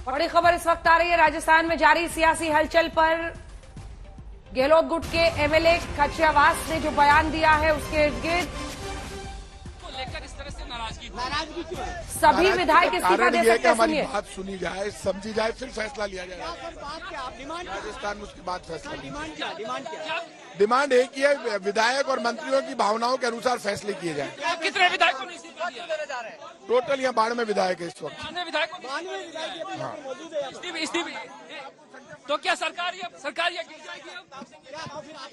बड़ी खबर इस वक्त आ रही है राजस्थान में जारी सियासी हलचल पर। गहलोत गुट के एमएलए खाचरियावास ने जो बयान दिया है उसके इर्द गिर्द लेकर इस तरह से नाराजगी क्यों है? सभी विधायक इस्तीफा दे सकते हैं। हमारी बात सुनी जाए, समझी जाए, फिर फैसला लिया जाए। राजस्थान में उसके बाद फैसला। डिमांड एक ही है, विधायक और मंत्रियों की भावनाओं के अनुसार फैसले किए जाए। कितने विधायकों ने इस्तीफा दिया? टोटल यहाँ 92 विधायक है इस वक्त। 92 विधायक तो क्या सरकार ये गिर जाएगी?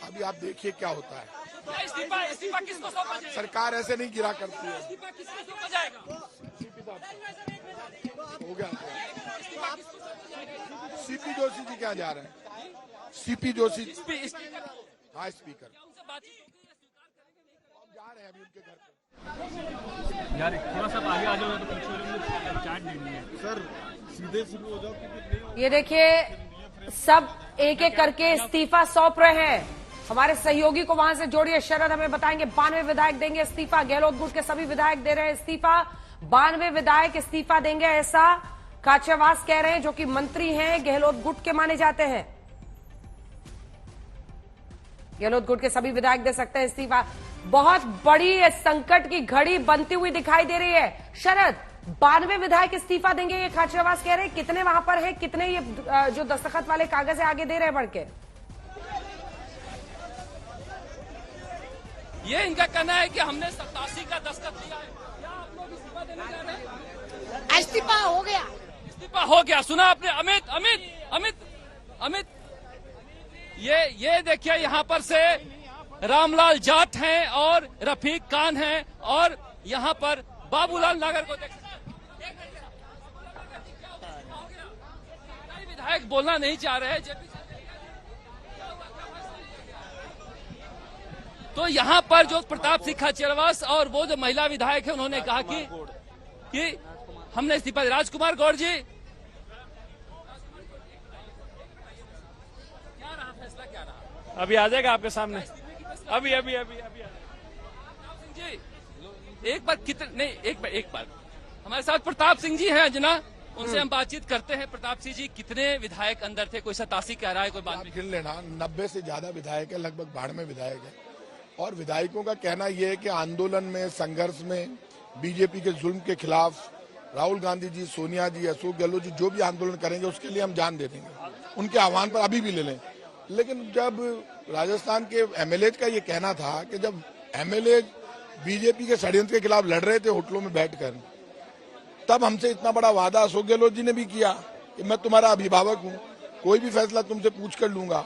अभी आप देखिए क्या होता है। इस्तीफा किसको सौंपा जाएगा? सरकार ऐसे नहीं गिरा करती है। इस्तीफा किसको सौंपा जाएगा? हो गया। सीपी जोशी जी क्या जा रहे हैं? सीपी जोशी हाँ स्पीकर जा रहे हैं अभी उनके घर पे। यार थोड़ा सा आगे आ जाओ तो पीछे चार्ट देनी है सर, सीधे शुरू हो जाओ। ये देखिए सब एक एक करके इस्तीफा सौंप रहे हैं। हमारे सहयोगी को वहां से जोड़िए, शरद हमें बताएंगे। 92 विधायक देंगे इस्तीफा, गहलोत गुट के सभी विधायक दे रहे हैं इस्तीफा। 92 विधायक इस्तीफा देंगे ऐसा खाचरियावास कह रहे हैं, जो कि मंत्री हैं, गहलोत गुट के माने जाते हैं। गहलोत गुट के सभी विधायक दे सकते हैं इस्तीफा। बहुत बड़ी संकट की घड़ी बनती हुई दिखाई दे रही है। शरद 92 विधायक इस्तीफा देंगे ये खाचरियावास कह रहे हैं। कितने वहां पर है, कितने ये जो दस्तखत वाले कागज है आगे दे रहे हैं बढ़ के? ये इनका कहना है कि हमने 87 का दस्तखत दिया है। क्या आप लोग इस्तीफा देने जा रहे हैं? इस्तीफा हो गया। इस्तीफा हो गया, सुना आपने? अमित ये देखिए यहाँ पर से रामलाल जाट हैं और रफीक खान हैं और यहाँ पर बाबूलाल नागर को देख सकते हैं। विधायक बोलना नहीं चाह रहे हैं। तो यहाँ पर जो प्रताप सिंह खाचरियावास और वो जो महिला विधायक है उन्होंने कहा कि हमने इस्तीफा दिया। राजकुमार गौड़ जी, क्या रहा फैसला, क्या रहा? अभी आ जाएगा आपके सामने। अभी जी एक बार हमारे साथ प्रताप सिंह जी हैं अंजना, उनसे हम बातचीत करते हैं। प्रताप सिंह जी, कितने विधायक अंदर थे? कोई 87 कह रहा है, कोई बात गिन लेना। 90 से ज्यादा विधायक है, लगभग 92 विधायक है। और विधायकों का कहना यह है कि आंदोलन में, संघर्ष में, बीजेपी के जुल्म के खिलाफ राहुल गांधी जी, सोनिया जी, अशोक गहलोत जी जो भी आंदोलन करेंगे उसके लिए हम जान दे देंगे। उनके आह्वान पर अभी भी ले लें। लेकिन जब राजस्थान के एमएलए का ये कहना था कि जब एमएलए बीजेपी के षड्यंत्र के खिलाफ लड़ रहे थे होटलों में बैठकर, तब हमसे इतना बड़ा वादा अशोक गहलोत जी ने भी किया कि मैं तुम्हारा अभिभावक हूं, कोई भी फैसला तुमसे पूछ कर लूंगा।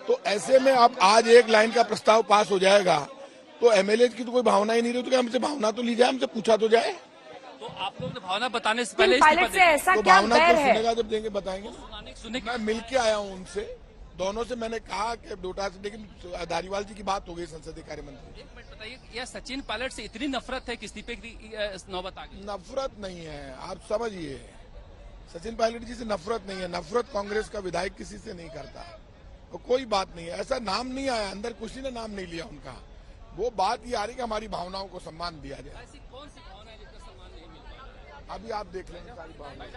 तो ऐसे में अब आज एक लाइन का प्रस्ताव पास हो जाएगा तो एमएलए की तो कोई भावना ही नहीं रही। तो हमसे भावना तो ली जाए, हमसे पूछा तो जाए। तो आप लोग ने भावना बताने से पहले पायलट से ऐसा तो क्या भावना बैर तो है? सुनेगा जब देंगे बताएंगे। सुनने मैं मिलके आया हूँ उनसे, दोनों से मैंने कहा कि डोटा से, लेकिन धारीवाल जी की बात हो गई संसदीय कार्य मंत्री। एक मिनट बताइए, यह सचिन पायलट से इतनी नफरत है कि इस्तीफे की नौबत आ गई? नफरत नहीं है, आप समझिए। सचिन पायलट जी से नफरत नहीं है। नफरत कांग्रेस का विधायक किसी से नहीं करता। तो कोई बात नहीं है, ऐसा नाम नहीं आया अंदर, किसी ने नाम नहीं लिया उनका। वो बात ये आ रही कि हमारी भावनाओं को सम्मान दिया जाए। ऐसी कौन सी भावना है जिसका सम्मान नहीं मिल रहा? अभी आप देख लेंगे सारी भावनाएं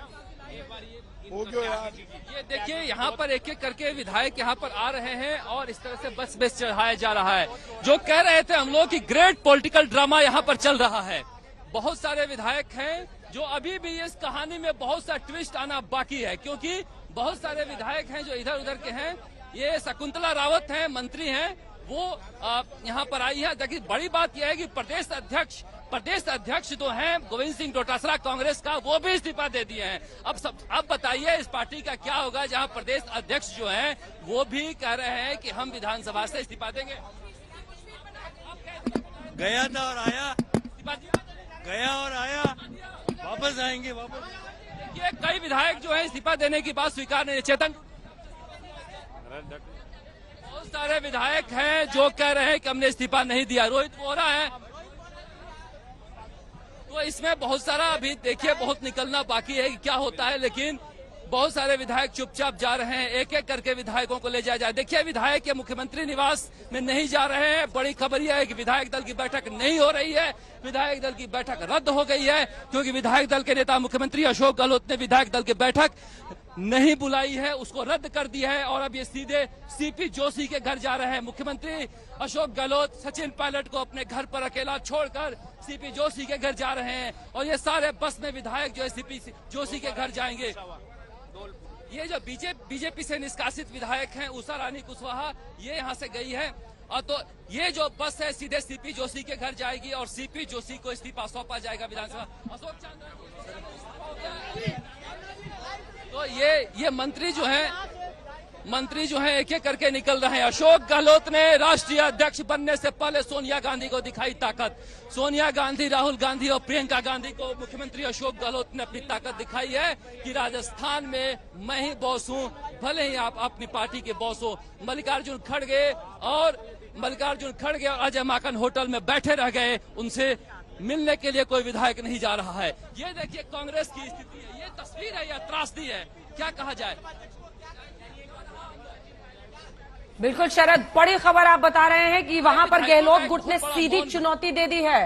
हो गयो यार। ये देखिए यहाँ पर एक एक करके विधायक यहाँ पर आ रहे हैं और इस तरह से बस बेस चढ़ाया जा रहा है। जो कह रहे थे हम लोग कि ग्रेट पॉलिटिकल ड्रामा यहाँ पर चल रहा है। बहुत सारे विधायक हैं जो अभी भी इस कहानी में बहुत सा ट्विस्ट आना बाकी है, क्योंकि बहुत सारे विधायक हैं जो इधर उधर के हैं। ये शकुंतला रावत हैं, मंत्री हैं, वो यहाँ पर आई है। देखिए बड़ी बात यह है कि प्रदेश अध्यक्ष जो हैं गोविंद सिंह डोटासरा कांग्रेस का, वो भी इस्तीफा दे दिए हैं। अब बताइए इस पार्टी का क्या होगा, जहां प्रदेश अध्यक्ष जो हैं वो भी कह रहे हैं कि हम विधानसभा से इस्तीफा देंगे। गया था और आया, इस्तीफा दिया, गया और आया, वापस आएंगे वापस। देखिए कई विधायक जो है इस्तीफा देने की बात स्वीकार नहीं। चेतन, बहुत सारे विधायक हैं जो कह रहे हैं कि हमने इस्तीफा नहीं दिया। रोहित वोरा है, तो इसमें बहुत सारा अभी देखिए बहुत निकलना बाकी है कि क्या होता है। लेकिन बहुत सारे विधायक चुपचाप जा रहे हैं, एक एक करके विधायकों को ले जाया जाए। देखिए, विधायक ये मुख्यमंत्री निवास में नहीं जा रहे हैं। बड़ी खबर यह है कि विधायक दल की बैठक नहीं हो रही है, विधायक दल की बैठक रद्द हो गई है, क्योंकि विधायक दल के नेता मुख्यमंत्री अशोक गहलोत ने विधायक दल की बैठक नहीं बुलाई है, उसको रद्द कर दिया है और अब ये सीधे सीपी जोशी के घर जा रहे हैं। मुख्यमंत्री अशोक गहलोत सचिन पायलट को अपने घर पर अकेला छोड़कर सीपी जोशी के घर जा रहे हैं और ये सारे बस में विधायक जो है सीपी जोशी के घर जाएंगे। ये जो बीजेपी से निष्कासित विधायक हैं उषा रानी कुशवाहा, ये यहाँ से गई है और तो ये जो बस है सीधे सीपी जोशी के घर जाएगी और सीपी जोशी को इस्तीफा सौंपा जाएगा विधानसभा। अशोक चंद्र, तो ये मंत्री जो है एक एक करके निकल रहे हैं। अशोक गहलोत ने राष्ट्रीय अध्यक्ष बनने से पहले सोनिया गांधी को दिखाई ताकत। सोनिया गांधी, राहुल गांधी और प्रियंका गांधी को मुख्यमंत्री अशोक गहलोत ने अपनी ताकत दिखाई है कि राजस्थान में मैं ही बॉस हूं, भले ही आप अपनी पार्टी के बॉस हो। मल्लिकार्जुन खड़गे और अजय माकन होटल में बैठे रह गए, उनसे मिलने के लिए कोई विधायक नहीं जा रहा है। ये देखिए कांग्रेस की स्थिति है, ये तस्वीर है, यह त्रासदी है, क्या कहा जाए। बिल्कुल शरद, बड़ी खबर आप बता रहे हैं कि वहां पर गहलोत गुट ने सीधी चुनौती दे दी है,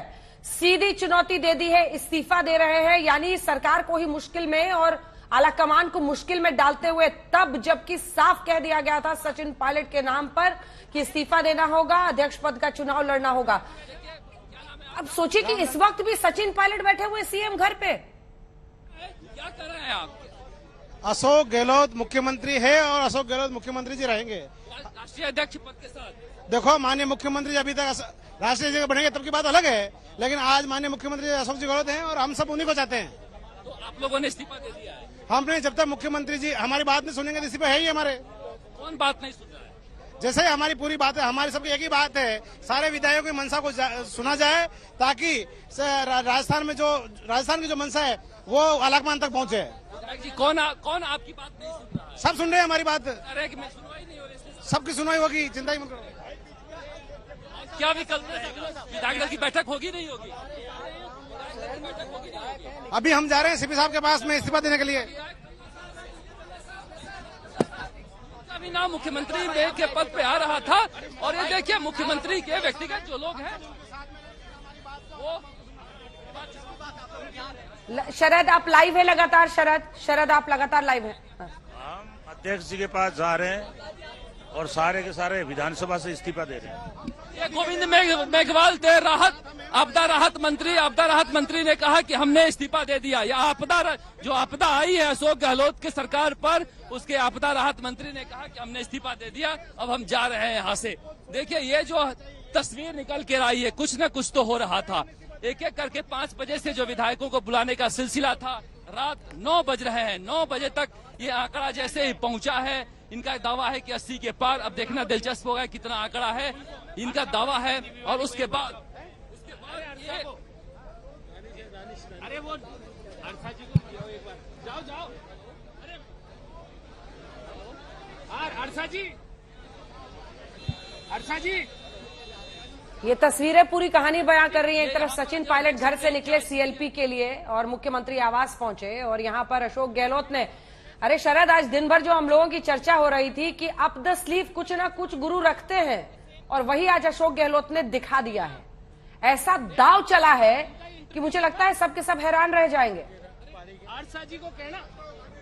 सीधी चुनौती दे दी है, इस्तीफा दे रहे हैं, यानी सरकार को ही मुश्किल में और आलाकमान को मुश्किल में डालते हुए, तब जबकि साफ कह दिया गया था सचिन पायलट के नाम पर कि इस्तीफा देना होगा, अध्यक्ष पद का चुनाव लड़ना होगा। अब सोचिए कि इस वक्त भी सचिन पायलट बैठे हुए सीएम घर पे, क्या कर रहे हैं आप? अशोक गहलोत मुख्यमंत्री है और अशोक गहलोत मुख्यमंत्री जी रहेंगे राष्ट्रीय अध्यक्ष पद के साथ। देखो, माननीय मुख्यमंत्री जी अभी तक राष्ट्रीय अध्यक्ष बनेंगे तब की बात अलग है, लेकिन आज माननीय मुख्यमंत्री अशोक जी गहलोत हैं और हम सब उन्हीं को चाहते हैं। तो आप लोगों ने इस्तीफा दे दिया है? हमने, जब तक मुख्यमंत्री जी हमारी बात नहीं सुनेंगे, इस्तीफा है ही हमारे। कौन बात नहीं सुन रहा है? जैसे हमारी पूरी बात है, हमारी सबकी एक ही बात है, सारे विधायकों की मंशा को सुना जाए ताकि राजस्थान की जो मंशा है वो आलाकमान तक पहुंचे। जी, कौन आपकी बात नहीं सुन रहा है? सब सुन रहे हैं हमारी बात, अरे कि मैं सुनवाई नहीं हो रही, सबकी सुनवाई होगी, चिंता ही मत करो। क्या विकल्प है? विधायक दल की बैठक होगी नहीं होगी? अभी हम जा रहे हैं सीपी साहब के पास में इस्तीफा देने के लिए। अभी नाम मुख्यमंत्री के पद पे आ रहा था और ये देखिए मुख्यमंत्री के व्यक्तिगत जो लोग हैं वो। शरद आप लाइव है लगातार, शरद आप लगातार लाइव है। हम अध्यक्ष जी के पास जा रहे हैं और सारे के सारे विधानसभा से इस्तीफा दे रहे हैं। ये गोविंद मेघवाल थे, आपदा राहत मंत्री ने कहा कि हमने इस्तीफा दे दिया। या आपदा आई है अशोक गहलोत की सरकार पर, उसके आपदा राहत मंत्री ने कहा कि हमने इस्तीफा दे दिया, अब हम जा रहे हैं यहाँ से। देखिए ये जो तस्वीर निकल के आई है, कुछ न कुछ तो हो रहा था। एक एक करके 5 बजे से जो विधायकों को बुलाने का सिलसिला था, रात 9 बज रहे हैं, 9 बजे तक ये आंकड़ा जैसे ही पहुंचा है। इनका दावा है कि 80 के पार। अब देखना दिलचस्प होगा कितना आंकड़ा है, इनका दावा है। और उसके बाद ये अरे वो हर्षा जी को बुलाओ एक बार, जाओ अरे हर्षा जी ये तस्वीरें पूरी कहानी बयां कर रही हैं। एक तरफ सचिन पायलट घर से निकले सीएलपी के लिए और मुख्यमंत्री आवास पहुंचे और यहां पर अशोक गहलोत ने, अरे शरद, आज दिन भर जो हम लोगों की चर्चा हो रही थी कि अप द स्लीव कुछ ना कुछ गुरु रखते हैं, और वही आज अशोक गहलोत ने दिखा दिया है। ऐसा दाव चला है कि मुझे लगता है सबके सब हैरान रह जाएंगे। हर्षा जी को कहना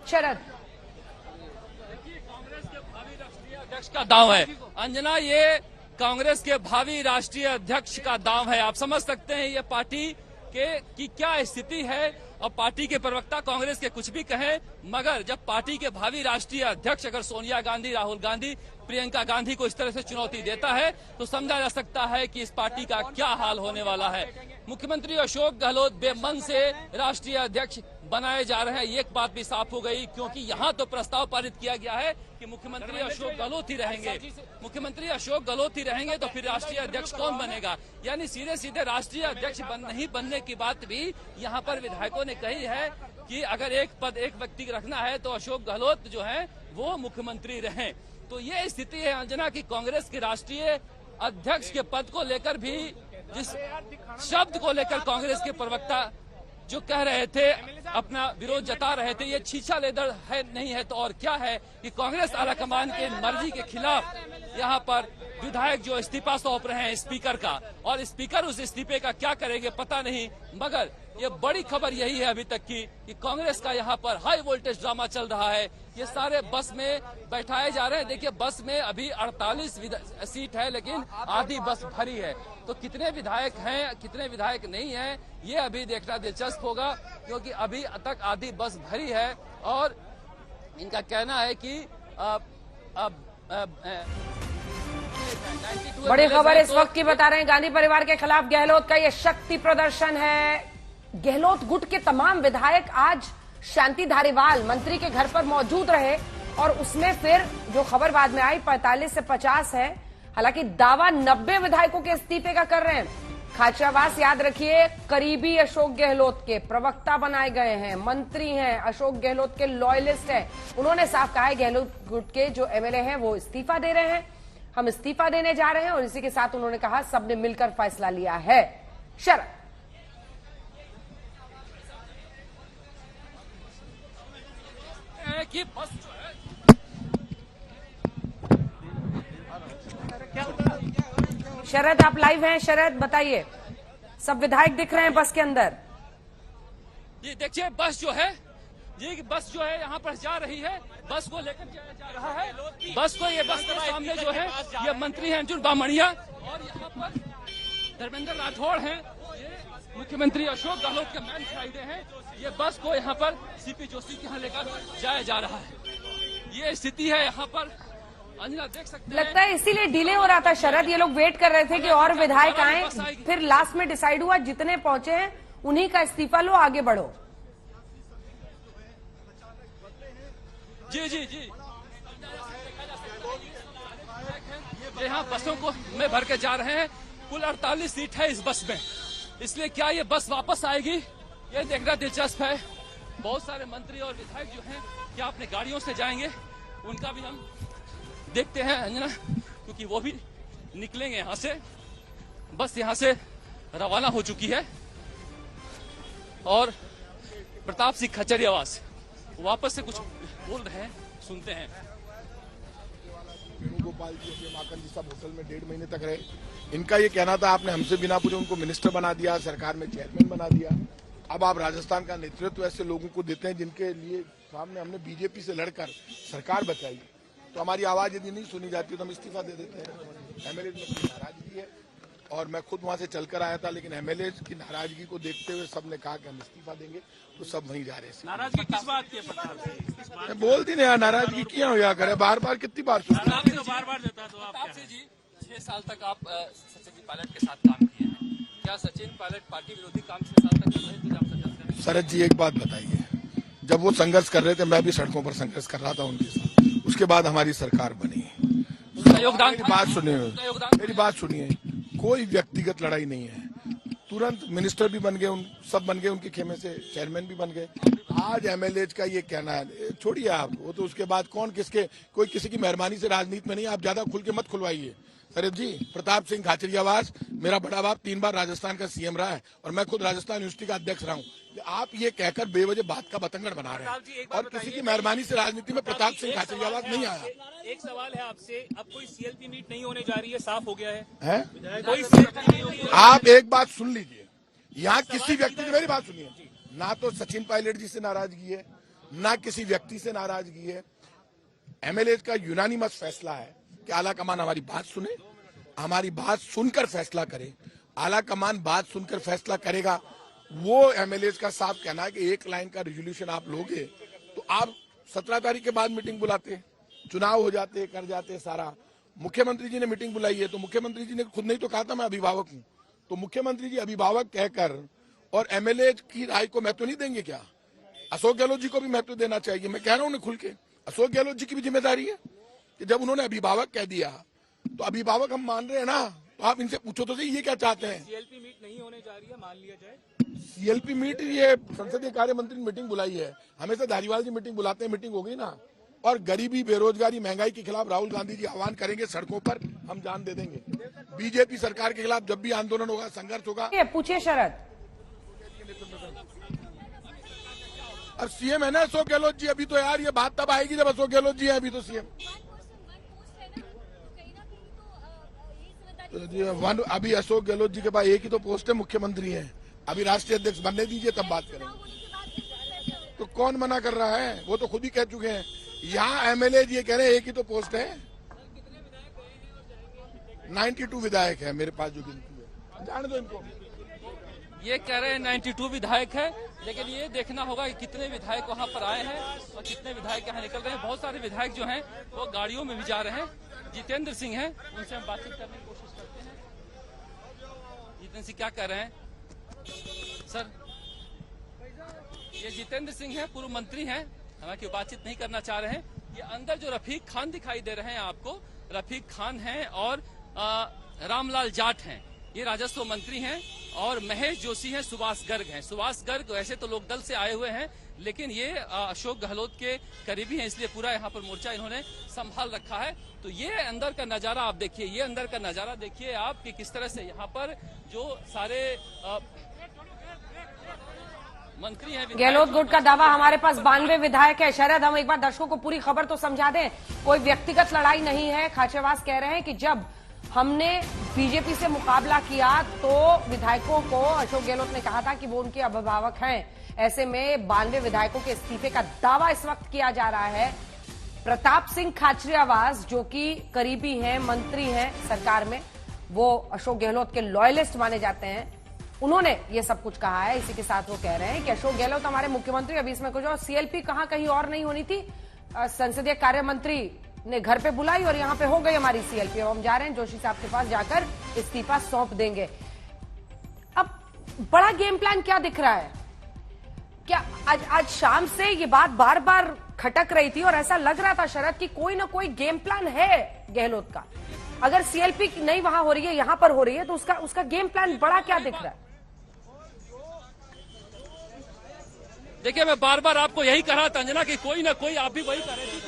शरद, कांग्रेस के भावी राष्ट्रीय अध्यक्ष का दाव है अंजना, ये कांग्रेस के भावी राष्ट्रीय अध्यक्ष का दाव है। आप समझ सकते हैं ये पार्टी की क्या स्थिति है। और पार्टी के प्रवक्ता कांग्रेस के कुछ भी कहें, मगर जब पार्टी के भावी राष्ट्रीय अध्यक्ष अगर सोनिया गांधी, राहुल गांधी, प्रियंका गांधी को इस तरह से चुनौती देता है तो समझा जा सकता है कि इस पार्टी का क्या हाल होने वाला है। मुख्यमंत्री अशोक गहलोत बेमन से राष्ट्रीय अध्यक्ष बनाए जा रहे हैं, ये एक बात भी साफ हो गई, क्योंकि यहाँ तो प्रस्ताव पारित किया गया है कि मुख्यमंत्री अशोक गहलोत ही रहेंगे। मुख्यमंत्री अशोक गहलोत ही रहेंगे तो फिर राष्ट्रीय अध्यक्ष कौन बनेगा? यानी सीधे सीधे राष्ट्रीय अध्यक्ष नहीं बनने की बात भी यहाँ पर विधायकों ने कही है कि अगर एक व्यक्ति रखना है तो अशोक गहलोत जो है वो मुख्यमंत्री रहें। तो ये स्थिति है अंजना की कांग्रेस के राष्ट्रीय अध्यक्ष के पद को लेकर भी जिस शब्द को लेकर कांग्रेस के प्रवक्ता जो कह रहे थे, अपना विरोध जता रहे थे, ये छीछा लेदड़ है नहीं है तो और क्या है कि कांग्रेस आलाकमान के मर्जी के खिलाफ यहाँ पर विधायक जो इस्तीफा सौंप रहे हैं स्पीकर का, और स्पीकर उस इस्तीफे का क्या करेंगे पता नहीं। मगर ये बड़ी खबर यही है अभी तक की कि कांग्रेस का यहाँ पर हाई वोल्टेज ड्रामा चल रहा है। ये सारे बस में बैठाए जा रहे हैं। देखिए, बस में अभी 48 सीट है, लेकिन आधी बस भरी है। तो कितने विधायक हैं, कितने विधायक नहीं हैं, ये अभी देखना दिलचस्प होगा, क्योंकि अभी तक आधी बस भरी है। और इनका कहना है कि बड़ी खबर इस वक्त की बता रहे हैं, गांधी परिवार के खिलाफ गहलोत का ये शक्ति प्रदर्शन है। गहलोत गुट के तमाम विधायक आज शांति धारीवाल मंत्री के घर पर मौजूद रहे, और उसमें फिर जो खबर बाद में आई 45 से 50 है। हालांकि दावा 90 विधायकों के इस्तीफे का कर रहे हैं। खाचरियावास, याद रखिए, करीबी अशोक गहलोत के प्रवक्ता बनाए गए हैं, मंत्री हैं, अशोक गहलोत के लॉयलिस्ट हैं। उन्होंने साफ कहा है गहलोत गुट के जो एमएलए हैं वो इस्तीफा दे रहे हैं, हम इस्तीफा देने जा रहे हैं। और इसी के साथ उन्होंने कहा सबने मिलकर फैसला लिया है। शरद कि बस जो है शरद, आप लाइव हैं। शरद, बताइए, सब विधायक दिख रहे हैं बस के अंदर। ये देखिए, बस जो है, ये बस जो है यहाँ पर जा रही है, बस को लेकर जा रहा है। बस को, ये बस के सामने जो है ये मंत्री हैं अर्जुन बामणिया, और यहाँ पर धर्मेंद्र राठौड़ हैं, ये मुख्यमंत्री अशोक गहलोत के मैन फ्राइडे हैं। ये बस को यहाँ पर सीपी जोशी के यहाँ लेकर जाया जा रहा है। ये स्थिति है यहाँ पर, अंजना देख सकते हैं। लगता है इसीलिए डिले हो रहा था शरद, ये लोग वेट कर रहे थे कि और विधायक आए, फिर लास्ट में डिसाइड हुआ जितने पहुंचे हैं उन्हीं का इस्तीफा लो, आगे बढ़ो। जी जी जी, यहाँ बसों को में भर के जा रहे हैं। कुल 48 सीट है इस बस में, इसलिए क्या ये बस वापस आएगी, ये देखना दिलचस्प है। बहुत सारे मंत्री और विधायक जो हैं क्या अपने गाड़ियों से जाएंगे, उनका भी हम देखते हैं अंजना, क्योंकि वो भी निकलेंगे यहाँ से। बस यहाँ से रवाना हो चुकी है, और प्रताप सिंह खचरियावास वापस से कुछ बोल रहे हैं, सुनते हैं। वेणुगोपाल जी, माकन जी सब होटल में 1.5 महीने तक रहे। इनका ये कहना था आपने हमसे बिना पूछे उनको मिनिस्टर बना दिया, सरकार में चेयरमैन बना दिया। अब आप राजस्थान का नेतृत्व ऐसे लोगों को देते हैं जिनके लिए सामने हमने बीजेपी से लड़कर सरकार बचाई। तो हमारी आवाज यदि नहीं सुनी जाती तो हम इस्तीफा दे देते हैं। एमएलए में नाराजगी है, और मैं खुद वहां से चलकर आया था, लेकिन एमएलए की नाराजगी को देखते हुए सबने कहा कि हम इस्तीफा देंगे, तो सब वहीं जा रहे हैं। नाराजगी किस बात की है? मैं बोल दी ना यार, नाराजगी क्या हो करे, बार बार कितनी बार सुन तो बार देता है, तो आप क्या है? जी 6 साल तक आप सचिन जी पायलट के साथ काम किए हैं, क्या सचिन पायलट पार्टी विरोधी काम 6 साल तक कर रहे थे? शरद जी, एक बात बताइए, जब वो संघर्ष कर रहे थे मैं भी सड़कों पर संघर्ष कर रहा था उनके साथ, उसके बाद हमारी सरकार बनी। योगदान, मेरी बात सुनिए, कोई व्यक्तिगत लड़ाई नहीं है। तुरंत मिनिस्टर भी बन गए, सब बन गए, उनके खेमे से चेयरमैन भी बन गए। आज एमएलए का ये कहना है, छोड़िए आप वो, तो उसके बाद कौन किसके, कोई किसी की मेहरबानी से राजनीति में नहीं। आप ज्यादा खुल के मत खुलवाइए। शरद जी, प्रताप सिंह खाचरियावास मेरा बड़ा बाप 3 बार राजस्थान का सीएम रहा है, और मैं खुद राजस्थान यूनिवर्सिटी का अध्यक्ष रहा हूँ। आप ये कहकर बेवजह बात का बतंगड़ बना रहे हैं, और किसी की मेहरबानी से राजनीति में प्रताप सिंह खाचरियावास नहीं आया। एक सवाल है आपसे, अब कोई सीएलपी मीट नहीं होने जा रही है, साफ हो गया है? कोई सीएलपी नहीं होगी। आप एक बात सुन लीजिए, यहाँ किसी व्यक्ति की, मेरी बात सुनिए, ना तो सचिन पायलट जी से नाराजगी है, ना किसी व्यक्ति से नाराजगी है। एमएलए का यूनानिमस फैसला है कि आलाकमान हमारी बात सुने, हमारी बात सुनकर फैसला करे। आलाकमान बात सुनकर फैसला करेगा। वो एमएलए का साफ कहना है कि 1 लाइन का रेजोल्यूशन आप लोगे तो आप 17 तारीख के बाद मीटिंग बुलाते, चुनाव हो जाते, कर जाते सारा। मुख्यमंत्री जी ने मीटिंग बुलाई है, तो मुख्यमंत्री जी ने खुद नहीं तो कहा था मैं अभिभावक हूं, तो मुख्यमंत्री जी अभिभावक कहकर और एमएलए की राय को महत्व नहीं देंगे क्या? अशोक गहलोत जी को भी महत्व देना चाहिए। मैं कह रहा हूं उन्हें खुल के, अशोक गहलोत जी की भी जिम्मेदारी है कि जब उन्होंने अभिभावक कह दिया तो अभिभावक हम मान रहे हैं ना, तो आप इनसे पूछो तो सही ये क्या चाहते हैं। सीएलपी मीट नहीं होने जा रही है, मान लिया जाए। सीएलपी मीट, ये संसदीय कार्य मंत्री ने मीटिंग बुलाई है, हमेशा धारीवाल जी मीटिंग बुलाते हैं, मीटिंग हो गई ना। और गरीबी, बेरोजगारी, महंगाई के खिलाफ राहुल गांधी जी आह्वान करेंगे सड़कों पर, हम जान दे देंगे। बीजेपी सरकार के खिलाफ जब भी आंदोलन होगा, संघर्ष होगा। पूछिए शरद। अब सीएम है ना अशोक गहलोत जी। अभी तो यार ये बात तब आएगी जब अशोक गहलोत जी है अभी तो सीएम। तो जी अभी अशोक गहलोत जी के पास एक ही तो पोस्ट है, मुख्यमंत्री है। अभी राष्ट्रीय अध्यक्ष बनने दीजिए तब बात करेंगे। तो कौन मना कर रहा है? वो तो खुद ही कह चुके हैं। यहाँ एमएलए जी कह रहे हैं एक ही तो पोस्ट है। 92 विधायक है मेरे पास जो गिनती है, जाने दो इनको। ये कह रहे हैं 92 विधायक है, लेकिन ये देखना होगा कि कितने विधायक वहां पर आए हैं और कितने विधायक यहाँ निकल रहे हैं। बहुत सारे विधायक जो हैं वो गाड़ियों में भी जा रहे हैं। जितेंद्र सिंह हैं, उनसे हम बातचीत करने की कोशिश करते हैं। जितेंद्र सिंह क्या कह रहे हैं? सर, ये जितेंद्र सिंह हैं, पूर्व मंत्री हैं, हालांकि बातचीत नहीं करना चाह रहे हैं। ये अंदर जो रफीक खान दिखाई दे रहे हैं आपको, रफीक खान हैं और रामलाल जाट हैं, ये राजस्व मंत्री हैं। और महेश जोशी हैं, सुभाष गर्ग हैं। सुभाष गर्ग वैसे तो लोकदल से आए हुए हैं, लेकिन ये अशोक गहलोत के करीबी हैं, इसलिए पूरा यहाँ पर मोर्चा इन्होंने संभाल रखा है। तो ये अंदर का नजारा आप देखिए, ये अंदर का नजारा देखिए आप कि किस तरह से यहाँ पर जो सारे मंत्री हैं। गहलोत गुट का दावा हमारे पास 92 विधायक है। शरद, हम एक बार दर्शकों को पूरी खबर तो समझा दें। कोई व्यक्तिगत लड़ाई नहीं है। खाचेवास कह रहे हैं कि जब हमने बीजेपी से मुकाबला किया तो विधायकों को अशोक गहलोत ने कहा था कि वो उनके अभिभावक हैं। ऐसे में 92 विधायकों के इस्तीफे का दावा इस वक्त किया जा रहा है। प्रताप सिंह खाचरियावास जो कि करीबी हैं, मंत्री हैं सरकार में, वो अशोक गहलोत के लॉयलिस्ट माने जाते हैं, उन्होंने ये सब कुछ कहा है। इसी के साथ वो कह रहे हैं कि अशोक गहलोत हमारे मुख्यमंत्री। अभी इसमें कुछ और सीएलपी कहां कहीं और नहीं होनी थी, संसदीय कार्य मंत्री ने घर पे बुलाई और यहाँ पे हो गई हमारी सीएलपी। अब हम जा रहे हैं जोशी साहब के पास, जाकर इस्तीफा सौंप देंगे। अब बड़ा गेम प्लान क्या दिख रहा है? क्या आज शाम से ये बात बार बार खटक रही थी और ऐसा लग रहा था शरद कि कोई ना कोई गेम प्लान है गहलोत का। अगर सीएलपी नहीं वहां हो रही है, यहां पर हो रही है, तो उसका गेम प्लान बड़ा क्या दिख रहा है? देखिए, मैं बार बार आपको यही कह रहा था अंजना कि कोई ना कोई, आप भी वही कह रहे थे,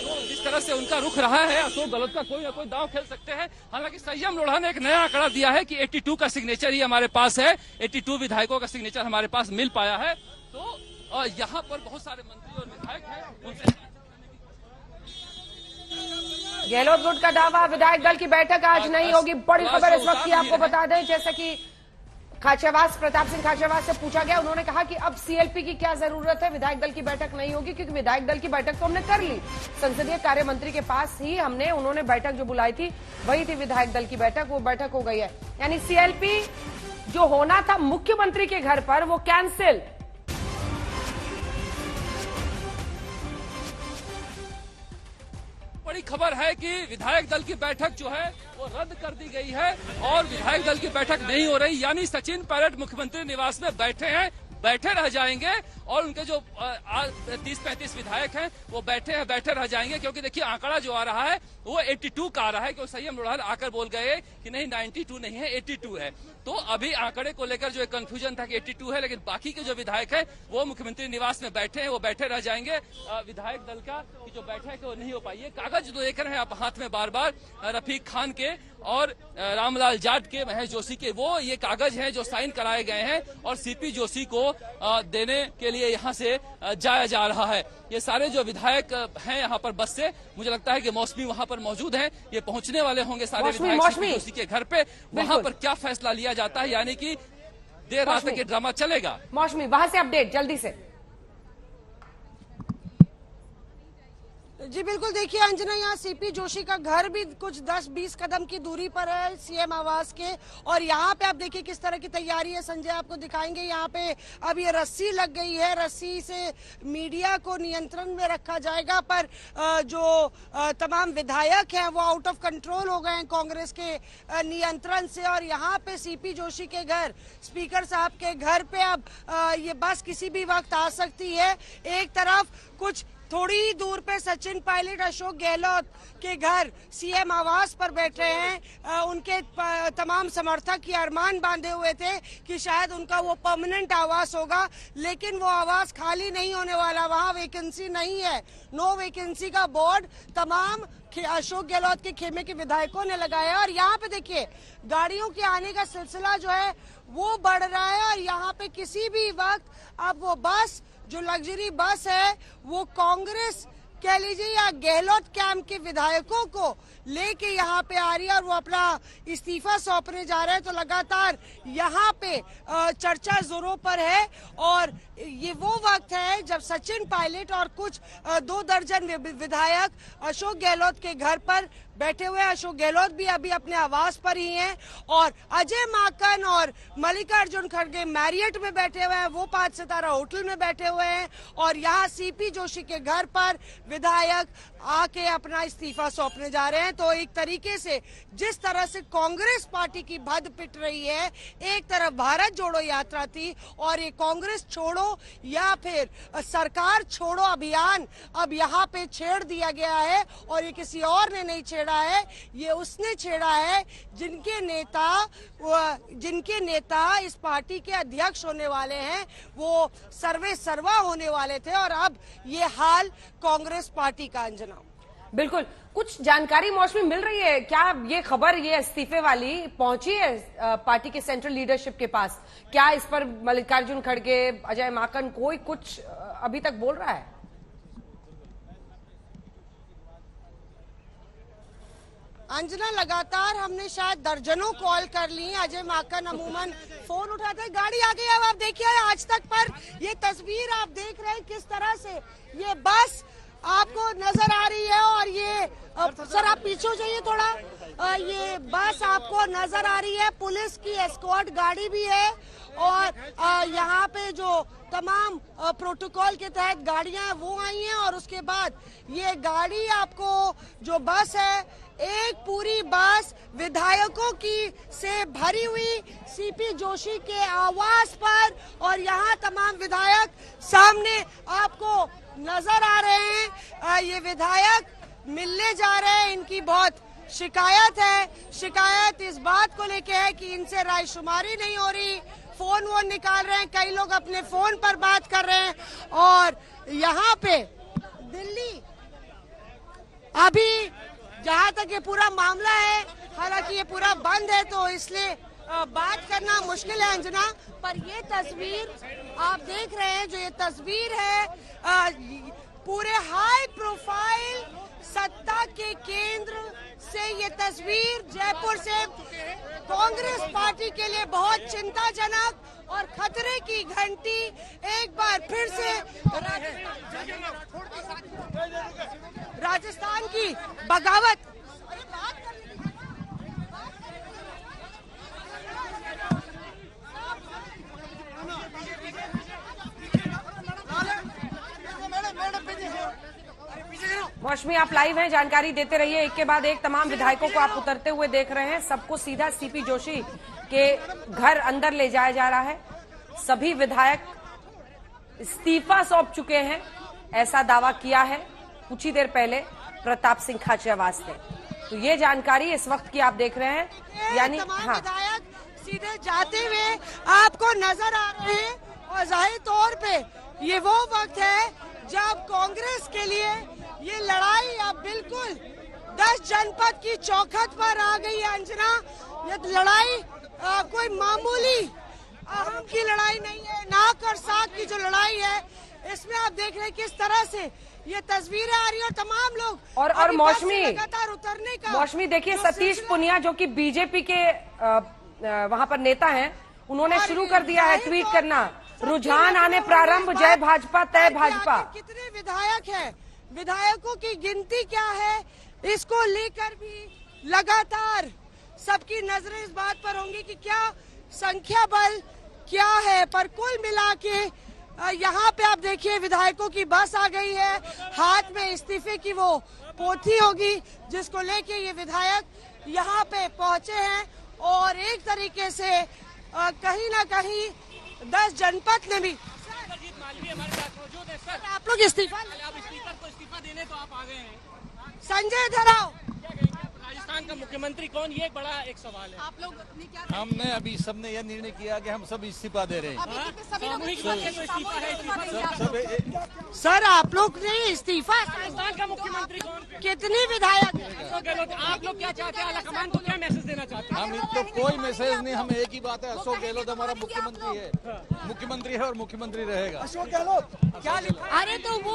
तो जिस तरह से उनका रुख रहा है अशोक गहलोत का, कोई ना कोई दांव खेल सकते हैं। हालांकि संयम लोढ़ा ने एक नया आंकड़ा दिया है कि 82 का सिग्नेचर ही हमारे पास है, 82 विधायकों का सिग्नेचर हमारे पास मिल पाया है। तो यहाँ पर बहुत सारे मंत्री और विधायक हैं, उनसे गहलोत गुट का दावा विधायक दल की बैठक आज नहीं होगी। बड़ी खबर इस वक्त की आपको बता दें, जैसा कि खाचरियावास, प्रताप सिंह खाचरियावास से पूछा गया, उन्होंने कहा कि अब सीएलपी की क्या जरूरत है, विधायक दल की बैठक नहीं होगी, क्योंकि विधायक दल की बैठक तो हमने कर ली। संसदीय कार्य मंत्री के पास ही उन्होंने बैठक जो बुलाई थी वही थी विधायक दल की बैठक, वो बैठक हो गई है। यानी सीएलपी जो होना था मुख्यमंत्री के घर पर, वो कैंसिल। बड़ी खबर है कि विधायक दल की बैठक जो है वो रद्द कर दी गई है और विधायक दल की बैठक नहीं हो रही। यानी सचिन पायलट मुख्यमंत्री निवास में बैठे हैं, बैठे रह जाएंगे और उनके जो 30-35 विधायक हैं वो बैठे रह जाएंगे। क्योंकि देखिए आंकड़ा जो आ रहा है वो 82 का आ रहा है, क्योंकि संयम लोढ़ा आकर बोल गए कि नहीं 92 नहीं है 82 है। तो अभी आंकड़े को लेकर जो एक कंफ्यूजन था कि 82 है, लेकिन बाकी के जो विधायक हैं वो मुख्यमंत्री निवास में बैठे हैं, वो बैठे रह जाएंगे। विधायक दल का की जो बैठक है वो नहीं हो पाई है। कागज जो देख रहे हैं आप हाथ में बार बार रफीक खान के और रामलाल जाट के, महेश जोशी के, वो ये कागज हैं जो साइन कराए गए हैं और सीपी जोशी को देने के लिए यहाँ से जाया जा रहा है। ये सारे जो विधायक हैं यहाँ पर बस से, मुझे लगता है कि मौसमी वहाँ पर मौजूद हैं, ये पहुंचने वाले होंगे सारे विधायक सीपी जोशी के घर पे। वहाँ पर क्या फैसला लिया जाता है, यानी कि देर रात तक ये ड्रामा चलेगा। मौसमी वहां से अपडेट जल्दी से। जी बिल्कुल, देखिए अंजना, यहाँ सीपी जोशी का घर भी कुछ 10-20 कदम की दूरी पर है सीएम आवास के, और यहाँ पे आप देखिए किस तरह की तैयारी है। संजय आपको दिखाएंगे, यहाँ पे अब ये रस्सी लग गई है, रस्सी से मीडिया को नियंत्रण में रखा जाएगा। पर जो तमाम विधायक हैं वो आउट ऑफ कंट्रोल हो गए हैं कांग्रेस के नियंत्रण से, और यहाँ पे सीपी जोशी के घर, स्पीकर साहब के घर पे अब ये बस किसी भी वक्त आ सकती है। एक तरफ कुछ थोड़ी ही दूर पे सचिन पायलट अशोक गहलोत के घर सीएम आवास पर बैठे हैं। उनके तमाम समर्थक ये अरमान बांधे हुए थे कि शायद उनका वो परमानेंट आवास होगा, लेकिन वो आवास खाली नहीं होने वाला, वहाँ वैकेंसी नहीं है। नो वैकेंसी का बोर्ड तमाम अशोक गहलोत के खेमे के विधायकों ने लगाया। और यहाँ पे देखिए गाड़ियों के आने का सिलसिला जो है वो बढ़ रहा है, और यहाँ पे किसी भी वक्त अब वो बस जो लग्जरी बस है वो कांग्रेस कह लीजिए या गहलोत कैंप के विधायकों को लेके यहाँ पे आ रही है और वो अपना इस्तीफा सौंपने जा रहे हैं। तो लगातार यहाँ पे चर्चा जोरों पर है और ये वो वक्त है जब सचिन पायलट और कुछ 2 दर्जन विधायक अशोक गहलोत के घर पर बैठे हुए हैं। अशोक गहलोत भी अभी अपने आवास पर ही हैं और अजय माकन और मल्लिकार्जुन खड़गे मैरियट में बैठे हुए हैं, वो 5 सितारा होटल में बैठे हुए हैं और यहाँ सीपी जोशी के घर पर विधायक आके अपना इस्तीफा सौंपने जा रहे हैं। तो एक तरीके से जिस तरह से कांग्रेस पार्टी की भद पिट रही है, एक तरफ भारत जोड़ो यात्रा थी और ये कांग्रेस छोड़ो या फिर सरकार छोड़ो अभियान अब यहाँ पे छेड़ दिया गया है और ये किसी और ने नहीं छेड़ा है, ये उसने छेड़ा है जिनके नेता इस पार्टी के अध्यक्ष होने वाले हैं, वो सर्वे सर्वा होने वाले थे और अब ये हाल कांग्रेस पार्टी का। अंजना, बिल्कुल, कुछ जानकारी मौसमी मिल रही है क्या? ये खबर, ये इस्तीफे वाली पहुंची है पार्टी के सेंट्रल लीडरशिप के पास? क्या इस पर मल्लिकार्जुन खड़गे, अजय माकन कोई कुछ अभी तक बोल रहा है? अंजना, लगातार हमने शायद दर्जनों कॉल कर ली। अजय माकन अमूमन फोन उठाते, गाड़ी आ गई। अब आप देखिए आज तक पर ये तस्वीर आप देख रहे हैं किस तरह से ये बस आपको नजर आ रही है और ये सर आप पीछे जाइए थोड़ा, ये बस आपको नजर आ रही है। पुलिस की एस्कॉर्ट गाड़ी भी है और यहाँ पे जो तमाम प्रोटोकॉल के तहत गाड़ियां हैं वो आई हैं और उसके बाद ये गाड़ी आपको जो बस है, एक पूरी बस विधायकों की से भरी हुई सीपी जोशी के आवास पर और यहाँ तमाम विधायक सामने आपको नजर आ रहे हैं। ये विधायक मिलने जा रहे हैं, इनकी बहुत शिकायत है। शिकायत इस बात को लेके है कि इनसे रायशुमारी नहीं हो रही, फोन वोन निकाल रहे हैं, कई लोग अपने फोन पर बात कर रहे हैं और यहाँ पे दिल्ली अभी जहाँ तक ये पूरा मामला है, हालांकि ये पूरा बंद है तो इसलिए बात करना मुश्किल है अंजना, पर ये तस्वीर आप देख रहे हैं, जो ये तस्वीर है पूरे हाई प्रोफाइल सत्ता के केंद्र से ये तस्वीर जयपुर से कांग्रेस पार्टी के लिए बहुत चिंताजनक और खतरे की घंटी एक बार फिर से राजस्थान की बगावत। मौसमी, आप लाइव हैं, जानकारी देते रहिए। एक के बाद एक तमाम विधायकों को आप उतरते हुए देख रहे हैं। सबको सीधा सीपी जोशी के घर अंदर ले जाया जा रहा है। सभी विधायक इस्तीफा सौंप चुके हैं, ऐसा दावा किया है कुछ ही देर पहले प्रताप सिंह खाचरियावास ने। तो ये जानकारी इस वक्त की आप देख रहे हैं, यानी हाँ, विधायक सीधे जाते हुए आपको नजर आ रहे हैं और जाहिर तौर पे ये वो वक्त है जब कांग्रेस के लिए ये लड़ाई अब बिल्कुल 10 जनपद की चौखट पर आ गई है। अंजना, ये लड़ाई कोई मामूली अहम की लड़ाई नहीं है, नाक और साग की जो लड़ाई है, इसमें आप देख रहे हैं किस तरह से ये तस्वीरें आ रही है और तमाम लोग और मौसमी लगातार उतरने का। मौसमी देखिए, सतीश पुनिया जो कि बीजेपी के वहां पर नेता हैं, उन्होंने शुरू कर दिया है ट्वीट करना, रुझान आने प्रारंभ, जय भाजपा तय भाजपा। कितने विधायक हैं, विधायकों की गिनती क्या है, इसको लेकर भी लगातार सबकी नजरें इस बात पर होंगी कि क्या संख्या बल क्या है। पर कुल मिला के यहाँ पे आप देखिए विधायकों की बस आ गई है, हाथ में इस्तीफे की वो पोथी होगी जिसको लेके ये विधायक यहाँ पे पहुंचे हैं और एक तरीके से कहीं ना कहीं 10 जनपद ने भी। आप लोग इस्तीफा देने तो आप आ गए हैं। संजय धराओ, राजस्थान का मुख्यमंत्री कौन, ये बड़ा एक सवाल है। आप लोग अपनी क्या, हमने अभी सबने यह निर्णय किया कि हम सब इस्तीफा दे रहे हैं। सर आप लोग ने इस्तीफा, राजस्थान का मुख्यमंत्री कितनी विधायक आप लोग क्या चाहते हैं? आलाकमान को क्या मैसेज देना चाहते हैं? हम इनको कोई मैसेज नहीं, हम एक ही बात है, अशोक गहलोत हमारा मुख्यमंत्री है और मुख्यमंत्री रहेगा। अशोक गहलोत क्या लिखा? अरे तो वो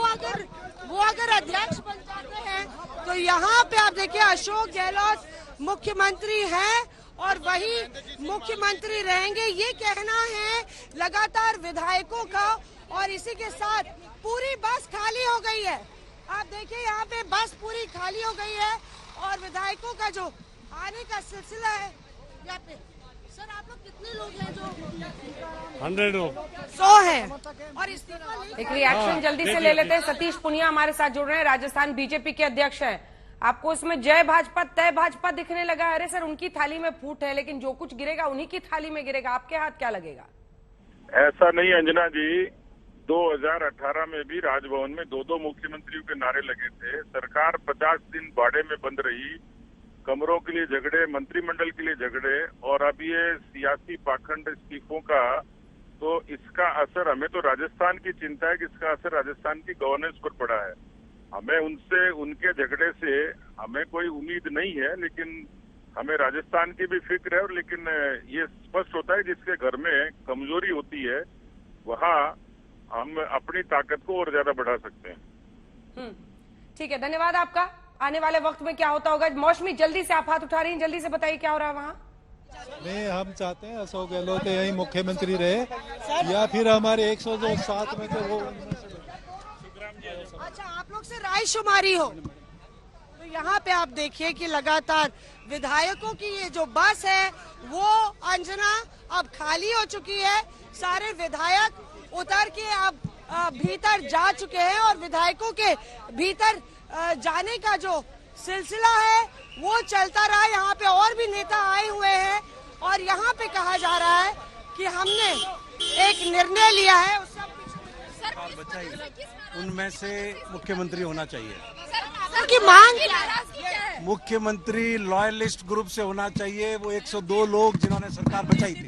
अगर अध्यक्ष बन जाते हैं तो यहाँ पे आप देखिए अशोक गहलोत मुख्यमंत्री हैं और वही मुख्यमंत्री रहेंगे, ये कहना है लगातार विधायकों का। और इसी के साथ पूरी बस खाली हो गई है। आप देखिए यहाँ पे बस पूरी खाली हो गई है और विधायकों का जो आने का सिलसिला है यहाँ पे। सर आप लोग कितने लोग हैं जो 100 हैं और इस्तीफा एक रिएक्शन जल्दी से ले लेते हैं। सतीश पुनिया हमारे साथ जुड़ रहे हैं, राजस्थान बीजेपी के अध्यक्ष हैं। आपको इसमें जय भाजपा तय भाजपा दिखने लगा है? अरे सर उनकी थाली में फूट है, लेकिन जो कुछ गिरेगा उन्हीं की थाली में गिरेगा। आपके हाथ क्या लगेगा? ऐसा नहीं अंजना जी, 2018 में भी राजभवन में दो मुख्यमंत्रियों के नारे लगे थे। सरकार 50 दिन बाड़े में बंद रही, कमरों के लिए झगड़े, मंत्रिमंडल के लिए झगड़े, और अब ये सियासी पाखंड इस्तीफों का, तो इसका असर हमें तो राजस्थान की चिंता है कि इसका असर राजस्थान की गवर्नेंस पर पड़ा है। हमें उनके झगड़े से हमें कोई उम्मीद नहीं है, लेकिन हमें राजस्थान की भी फिक्र है। और लेकिन ये स्पष्ट होता है जिसके घर में कमजोरी होती है वहाँ हम अपनी ताकत को और ज्यादा बढ़ा सकते हैं। ठीक है, धन्यवाद आपका। आने वाले वक्त में क्या होता होगा? मौसमी जल्दी से आप हाथ उठा रही हैं, जल्दी से बताइए क्या हो रहा है वहाँ? नहीं, हम चाहते हैं अशोक गहलोत यही मुख्यमंत्री रहे या फिर हमारे 107 में तो वो। अच्छा, आप लोग से राय शुमारी हो तो यहाँ पे आप देखिए कि लगातार विधायकों की ये जो बस है वो अंजना अब खाली हो चुकी है। सारे विधायक उतर के अब भीतर जा चुके हैं और विधायकों के भीतर जाने का जो सिलसिला है वो चलता रहा। यहाँ पे और भी नेता आए हुए हैं और यहाँ पे कहा जा रहा है कि हमने एक निर्णय लिया है। उनमें से मुख्यमंत्री होना चाहिए। सर की मांग क्या है? मुख्यमंत्री लॉयलिस्ट ग्रुप से होना चाहिए। वो 102 लोग जिन्होंने सरकार बचाई थी।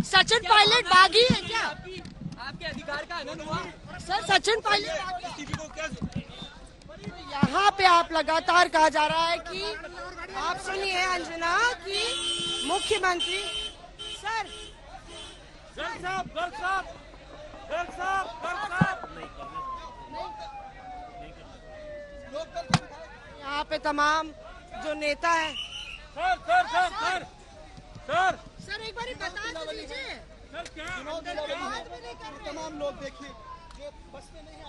सचिन पायलट बागी है क्या? आपके अधिकार का आनंद हुआ? सर सचिन पायलट यहाँ पे आप लगातार कहा जा रहा है कि आप सुनिए अंजना कि मुख्यमंत्री यहाँ पे तमाम जो नेता है। सर एक बार बता तो दीजिए। तमाम लोग देखिए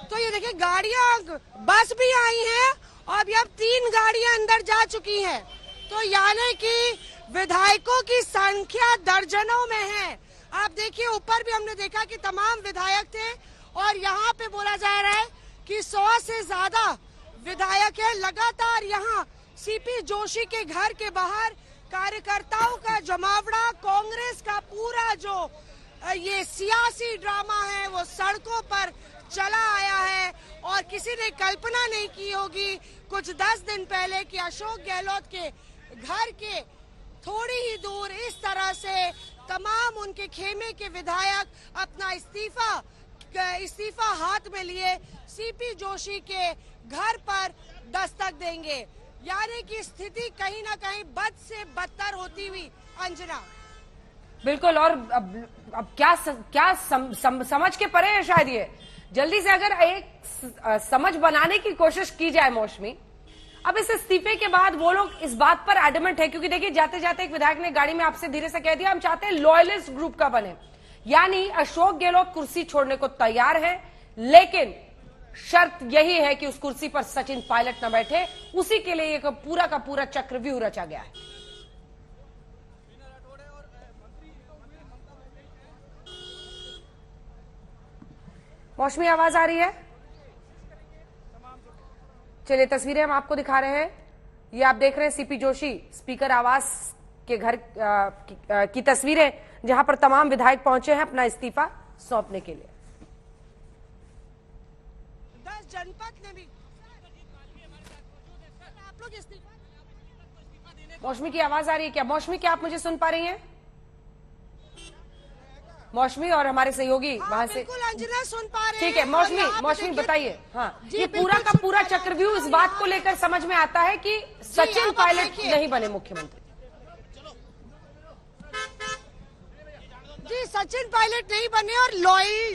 तो ये देखिए गाड़ियां बस भी आई हैं और अब 3 गाड़ियां अंदर जा चुकी हैं। तो यानी कि विधायकों की संख्या दर्जनों में है। आप देखिए ऊपर भी हमने देखा कि तमाम विधायक थे और यहाँ पे बोला जा रहा है कि 100 से ज्यादा विधायक है। लगातार यहाँ सीपी जोशी के घर के बाहर कार्यकर्ताओं का जमावड़ा, कांग्रेस का पूरा जो ये सियासी ड्रामा है वो सड़कों पर चला आया है। और किसी ने कल्पना नहीं की होगी कुछ 10 दिन पहले कि अशोक गहलोत के घर के थोड़ी ही दूर इस तरह से तमाम उनके खेमे के विधायक अपना इस्तीफा हाथ में लिए सीपी जोशी के घर पर दस्तक देंगे। यानी कि स्थिति कहीं ना कहीं बद से बदतर होती हुई अंजना। बिल्कुल। और अब क्या समझ के परे है शायद ये। जल्दी से अगर एक समझ बनाने की कोशिश की जाए मौसमी, अब इस इस्तीफे के बाद वो लोग इस बात पर एडमेंट है, क्योंकि देखिए जाते जाते एक विधायक ने गाड़ी में आपसे धीरे से कह दिया हम चाहते हैं लॉयलिस्ट ग्रुप का बने। यानी अशोक गहलोत कुर्सी छोड़ने को तैयार है, लेकिन शर्त यही है कि उस कुर्सी पर सचिन पायलट न बैठे। उसी के लिए एक पूरा का पूरा चक्रव्यूह रचा गया है। मौसमी आवाज आ रही है? चलिए तस्वीरें हम आपको दिखा रहे हैं। ये आप देख रहे हैं सीपी जोशी स्पीकर आवास के घर की तस्वीरें, जहां पर तमाम विधायक पहुंचे हैं अपना इस्तीफा सौंपने के लिए। 10 जनपद ने भी आप लोग इस्तीफा। मौसमी की आवाज आ रही है क्या? मौसमी, क्या आप मुझे सुन पा रही हैं? मौसमी और हमारे सहयोगी वहां से बिल्कुल अंजना सुन पा रहे हैं। ठीक है मौसमी बताइए। हाँ, ये पूरा का पूरा चक्र इंटरव्यू इस बात को लेकर समझ में आता है कि सचिन पायलट नहीं बने मुख्यमंत्री। जी, सचिन पायलट नहीं बने और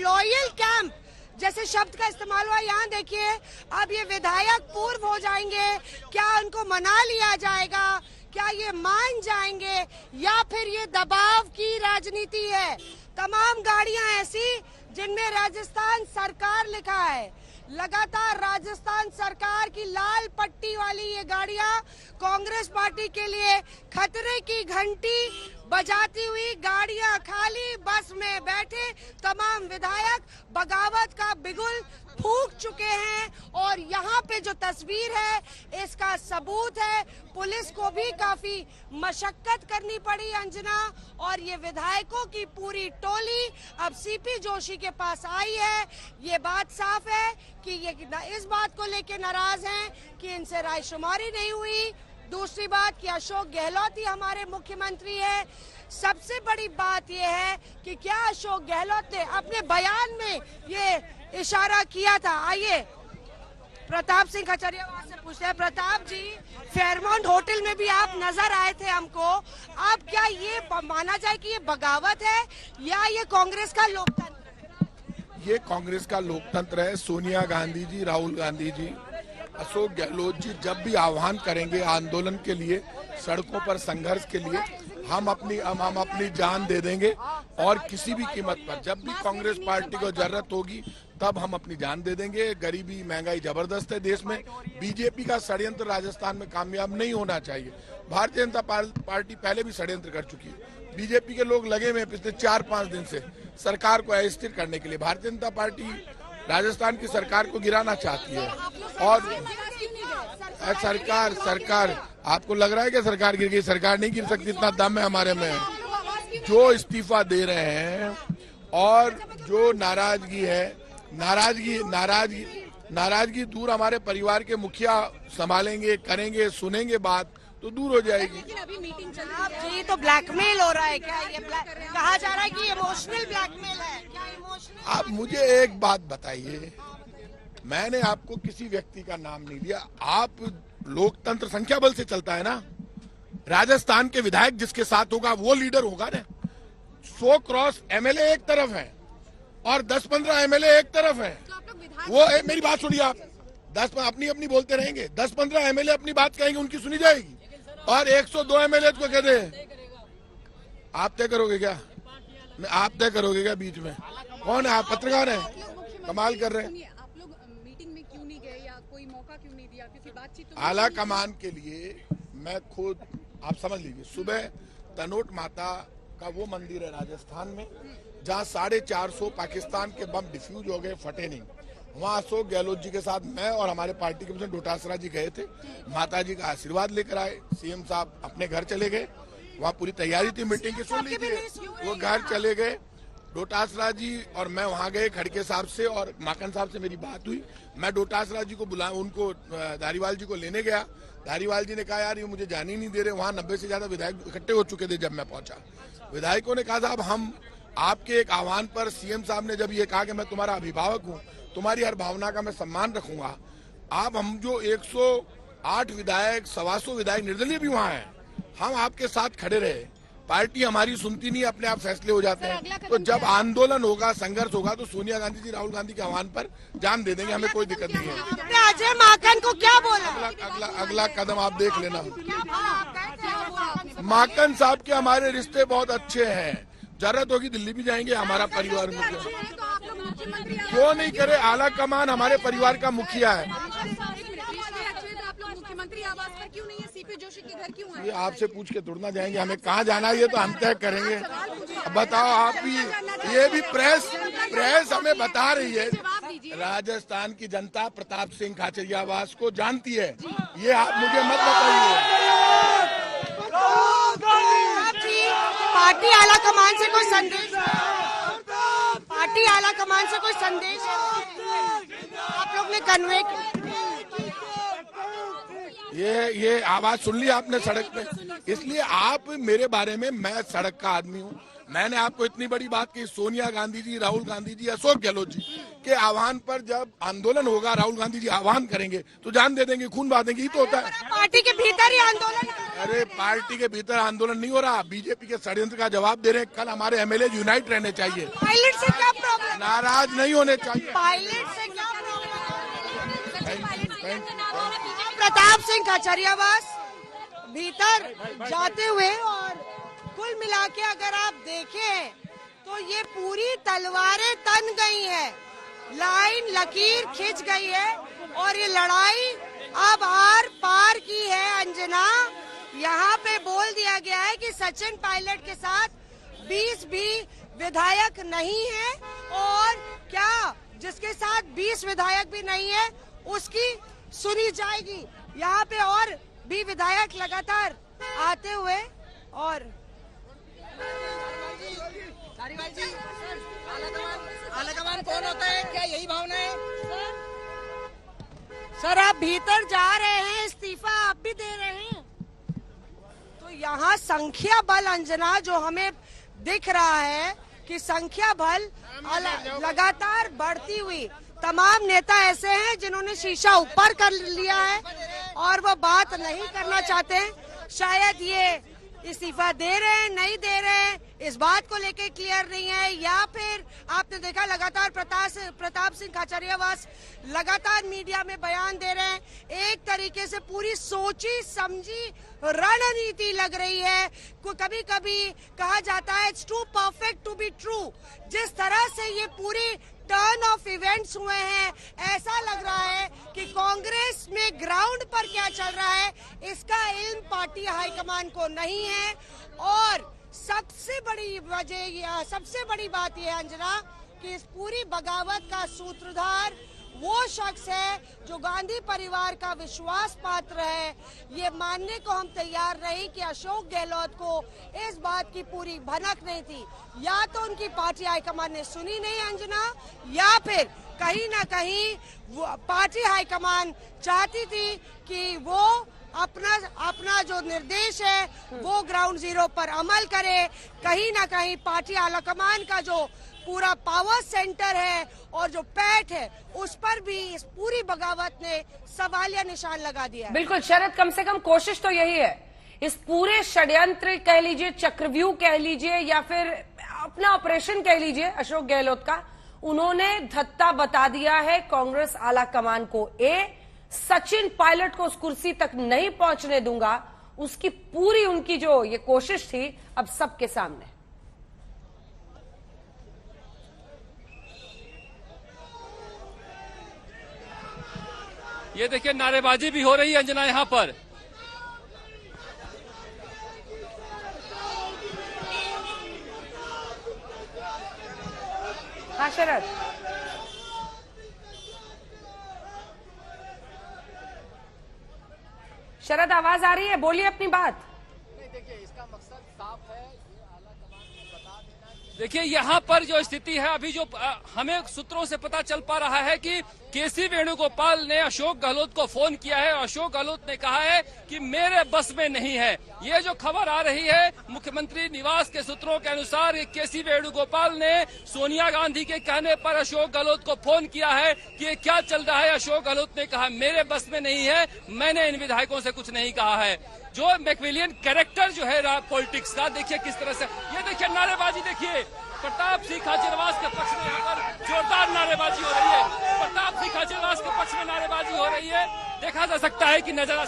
लॉयल कैंप जैसे शब्द का इस्तेमाल हुआ। यहाँ देखिए, अब ये विधायक पूर्व हो जाएंगे, क्या उनको मना लिया जाएगा, क्या ये मान जाएंगे, या फिर ये दबाव की राजनीति है। तमाम गाड़ियां ऐसी जिनमें राजस्थान सरकार लिखा है, लगातार राजस्थान सरकार की लाल पट्टी वाली ये गाड़ियां कांग्रेस पार्टी के लिए खतरे की घंटी बजाती हुई गाड़ियां खाली बस में बैठे तमाम विधायक बगावत का बिगुल फूंक चुके हैं। और यहाँ पे जो तस्वीर है इसका सबूत है, पुलिस को भी काफी मशक्कत करनी पड़ी अंजना, और ये विधायकों की पूरी टोली अब सीपी जोशी के पास आई है। ये बात साफ है कि ये इस बात को लेकर नाराज हैं कि इनसे रायशुमारी नहीं हुई। दूसरी बात कि अशोक गहलोत ही हमारे मुख्यमंत्री है। सबसे बड़ी बात यह है कि क्या अशोक गहलोत ने अपने बयान में ये इशारा किया था। आइए प्रताप सिंह खचरिया वहां से पूछते हैं। प्रताप जी, फेयरमाउंट होटल में भी आप नजर आए थे हमको, आप क्या ये माना जाए कि ये बगावत है या ये कांग्रेस का लोकतंत्र? ये कांग्रेस का लोकतंत्र है। सोनिया गांधी जी, राहुल गांधी जी, अशोक गहलोत जी जब भी आह्वान करेंगे आंदोलन के लिए, सड़कों पर संघर्ष के लिए, हम अपनी जान दे देंगे। और किसी भी कीमत पर जब भी कांग्रेस पार्टी को जरूरत होगी तब हम अपनी जान दे देंगे। गरीबी, महंगाई जबरदस्त है देश में। बीजेपी का षड्यंत्र राजस्थान में कामयाब नहीं होना चाहिए। भारतीय जनता पार्टी पहले भी षड्यंत्र कर चुकी है। बीजेपी के लोग लगे हुए पिछले 4-5 दिन से सरकार को अस्थिर करने के लिए। भारतीय जनता पार्टी राजस्थान की सरकार को गिराना चाहती है। और सरकार आपको लग रहा है कि सरकार गिर गई? सरकार नहीं गिर सकती, इतना दम है हमारे में। जो इस्तीफा दे रहे हैं और जो नाराजगी है, नाराजगी दूर, हमारे परिवार के मुखिया संभालेंगे, करेंगे, सुनेंगे बात तो दूर हो जाएगी। लेकिन अभी मीटिंग चल रही है, ये तो ब्लैकमेल हो रहा है क्या? ये कहा जा रहा है कि इमोशनल ब्लैकमेल है क्या? इमोशनल? आप मुझे एक बात बताइए, मैंने आपको किसी व्यक्ति का नाम नहीं दिया। आप लोकतंत्र संख्या बल से चलता है ना। राजस्थान के विधायक जिसके साथ होगा वो लीडर होगा ना। 100 क्रॉस एमएलए एक तरफ है और 10-15 एमएलए एक तरफ है। वो मेरी बात सुनिए आप, 10 अपनी बोलते रहेंगे, 10-15 एमएलए अपनी बात कहेंगे, उनकी सुनी जाएगी। और 102 एमएलए को कह दे, आप तय करोगे क्या? आप तय करोगे क्या? बीच में कौन है? आप पत्रकार हैं, कमाल कर रहे हैं। आप लोग मीटिंग में क्यों नहीं गए या कोई मौका क्यों नहीं दिया? क्योंकि बातचीत आला कमान के लिए मैं खुद, आप समझ लीजिए, सुबह तनोट माता का वो मंदिर है राजस्थान में जहाँ 450 पाकिस्तान के बम डिफ्यूज हो गए, फटे नहीं। वहाँ अशोक गहलोत जी के साथ मैं और हमारे पार्टी के प्रेसिडेंट डोटासरा जी गए थे। माता जी का आशीर्वाद लेकर आए। सीएम साहब अपने घर चले गए, वहाँ पूरी तैयारी थी मीटिंग की, सुन लीजिए, वो घर चले गए। डोटासरा जी और मैं वहाँ गए, खड़के साहब से और माकन साहब से मेरी बात हुई। मैं डोटासरा जी को उनको धारीवाल जी को लेने गया। धारीवाल जी ने कहा यार ये मुझे जाने ही नहीं दे रहे। वहाँ 90 से ज्यादा विधायक इकट्ठे हो चुके थे जब मैं पहुंचा। विधायकों ने कहा साहब हम आपके एक आह्वान पर, सीएम साहब ने जब ये कहा कि मैं तुम्हारा अभिभावक हूँ, तुम्हारी हर भावना का मैं सम्मान रखूंगा। आप हम जो 108 विधायक, 125 विधायक निर्दलीय भी वहाँ हैं, हम आपके साथ खड़े रहे। पार्टी हमारी सुनती नहीं, अपने आप फैसले हो जाते हैं। तो जब आंदोलन होगा, संघर्ष होगा तो सोनिया गांधी जी, राहुल गांधी के आह्वान पर जान दे देंगे, हमें कोई दिक्कत नहीं है। अजय माकन को क्या बोला? अगला कदम आप देख लेना। माकन साहब के हमारे रिश्ते बहुत अच्छे हैं, जरूरत होगी दिल्ली भी जाएंगे। हमारा परिवार क्यों नहीं करे? आला कमान हमारे परिवार का मुखिया है। मुख्यमंत्री आवास पर क्यों नहीं है? सीपी जोशी के घर क्यों है? ये आपसे पूछ के तुरना जाएंगे, हमें कहाँ जाना है ये तो हम तय करेंगे। बताओ आप भी, ये भी प्रेस हमें बता रही है। राजस्थान की जनता प्रताप सिंह खाचरियावास को जानती है, ये आप मुझे मत बताइए। पार्टी आला कमान से कोई संदेश, पार्टी आला कमान से कोई संदेश आप लोग ने कन्वे किया? ये आवाज सुन ली आपने सड़क पे, इसलिए आप मेरे बारे में, मैं सड़क का आदमी हूँ, मैंने आपको इतनी बड़ी बात की, सोनिया गांधी जी, राहुल गांधी जी, अशोक गहलोत जी के आह्वान पर जब आंदोलन होगा, राहुल गांधी जी आह्वान करेंगे तो जान दे देंगे, खून बहा देंगे। ये तो होता है। पार्टी के भीतर ही आंदोलन। अरे पार्टी के भीतर आंदोलन नहीं हो रहा, बीजेपी के षड्यंत्र का जवाब दे रहे हैं। कल हमारे एमएलए यूनाइट रहने चाहिए, पायलट से क्या प्रॉब्लम, नाराज नहीं होने चाहिए। पायलट से क्या प्रॉब्लम। प्रताप सिंह खाचरियावास भीतर जाते हुए, और कुल मिला के अगर आप देखें तो ये पूरी तलवारें तन गई है, लाइन लकीर खिंच गई है, और ये लड़ाई अब आर पार की है। अंजना, यहाँ पे बोल दिया गया है कि सचिन पायलट के साथ 20 भी विधायक नहीं है, और क्या जिसके साथ 20 विधायक भी नहीं है उसकी सुनी जाएगी। यहाँ पे और भी विधायक लगातार आते हुए, और आलाकमान कौन होता है, क्या यही भावना है? सर आप भीतर जा रहे हैं, इस्तीफा आप भी दे रहे हैं, तो यहाँ संख्या बल अंजना जो हमें दिख रहा है कि संख्या बल लगातार बढ़ती हुई, तमाम नेता ऐसे हैं जिन्होंने शीशा ऊपर कर लिया है और वो बात नहीं करना चाहते। शायद ये इस्तीफा दे रहे हैं, नहीं दे रहे हैं, इस बात को लेके क्लियर नहीं है, या फिर आपने देखा लगातार प्रताप सिंह खाचरियावास लगातार मीडिया में बयान दे रहे हैं। एक तरीके से पूरी सोची समझी रणनीति लग रही है। कभी कभी कहा जाता है it's too perfect to be true. जिस तरह से ये पूरी टर्न ऑफ इवेंट्स हुए हैं, ऐसा लग रहा है कि कांग्रेस में ग्राउंड पर क्या चल रहा है इसका इल्म पार्टी हाईकमान को नहीं है। और सबसे बड़ी वजह, सबसे बड़ी बात यह है अंजना कि इस पूरी बगावत का सूत्रधार वो शख्स है जो गांधी परिवार का विश्वास पात्र है। ये मानने को हम तैयार नहीं कि अशोक गहलोत को इस बात की पूरी भनक नहीं थी, या तो उनकी पार्टी हाईकमान ने सुनी नहीं अंजना, या फिर कहीं ना कहीं पार्टी हाईकमान चाहती थी कि वो अपना जो निर्देश है वो ग्राउंड जीरो पर अमल करे। कहीं ना कहीं पार्टी आलाकमान का जो पूरा पावर सेंटर है और जो पैठ है उस पर भी इस पूरी बगावत ने सवालिया निशान लगा दिया है। बिल्कुल शरद, कम से कम कोशिश तो यही है, इस पूरे षड्यंत्र कह लीजिए, चक्रव्यूह कह लीजिए, या फिर अपना ऑपरेशन कह लीजिए अशोक गहलोत का, उन्होंने धत्ता बता दिया है कांग्रेस आलाकमान को। सचिन पायलट को उस कुर्सी तक नहीं पहुंचने दूंगा, उसकी पूरी उनकी जो ये कोशिश थी अब सबके सामने। ये देखिए नारेबाजी भी हो रही है अंजना यहां पर। हाँ शरद, शरद आवाज आ रही है, बोलिए अपनी बात। देखिए इसका मकसद साफ है, देखिए यहाँ पर जो स्थिति है अभी जो हमें सूत्रों से पता चल पा रहा है कि केसी वेणुगोपाल ने अशोक गहलोत को फोन किया है। अशोक गहलोत ने कहा है कि मेरे बस में नहीं है। ये जो खबर आ रही है मुख्यमंत्री निवास के सूत्रों के अनुसार, केसी वेणुगोपाल ने सोनिया गांधी के कहने पर अशोक गहलोत को फोन किया है कि ये क्या चल रहा है। अशोक गहलोत ने कहा मेरे बस में नहीं है, मैंने इन विधायकों से कुछ नहीं कहा है। जो मैकविलियन कैरेक्टर जो है पॉलिटिक्स का, देखिए किस तरह से, ये देखिए नारेबाजी, देखिए प्रताप सिंह खाचरियावास के पक्ष में यहाँ पर जोरदार नारेबाजी हो रही है। प्रताप सिंह खाचरियावास के पक्ष में नारेबाजी हो रही है, देखा जा सकता है कि नजारा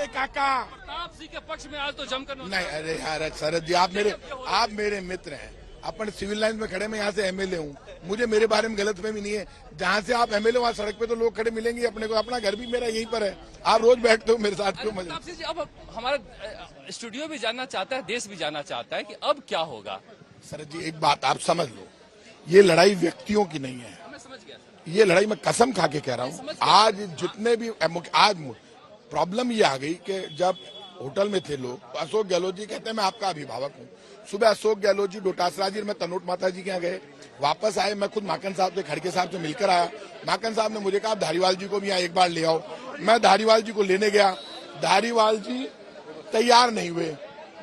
काका प्रताप सिंह के पक्ष में आज तो जमकर नहीं। अरे यार शरद जी, आप मेरे मित्र हैं, अपन सिविल लाइन में खड़े, मैं यहाँ से एमएलए हूँ, मुझे मेरे बारे में गलतफहमी नहीं है। जहाँ से आप एमएलए वहाँ सड़क पे तो लोग खड़े मिलेंगे अपने को, अपना घर भी मेरा यहीं पर है, आप रोज बैठते हो मेरे साथ। क्यों मजा? अब हमारा स्टूडियो भी जानना चाहता है, देश भी जानना चाहता है कि अब क्या होगा। शरद जी एक बात आप समझ लो, ये लड़ाई व्यक्तियों की नहीं है, मैं समझ गया। ये लड़ाई मैं कसम खा के कह रहा हूँ। आज जितने भी आज प्रॉब्लम ये आ गई कि जब होटल में थे लोग, अशोक गहलोत जी कहते हैं मैं आपका अभिभावक हूँ। सुबह अशोक गहलोत जी डोटासरा जी में तनोट माता जी के यहाँ गए, वापस आए, मैं खुद माकन साहब से, खड़गे साहब से मिलकर आया। माकन साहब ने मुझे कहा धारीवाल जी को भी यहाँ एक बार ले आओ। मैं धारीवाल जी को लेने गया, धारीवाल जी तैयार नहीं हुए।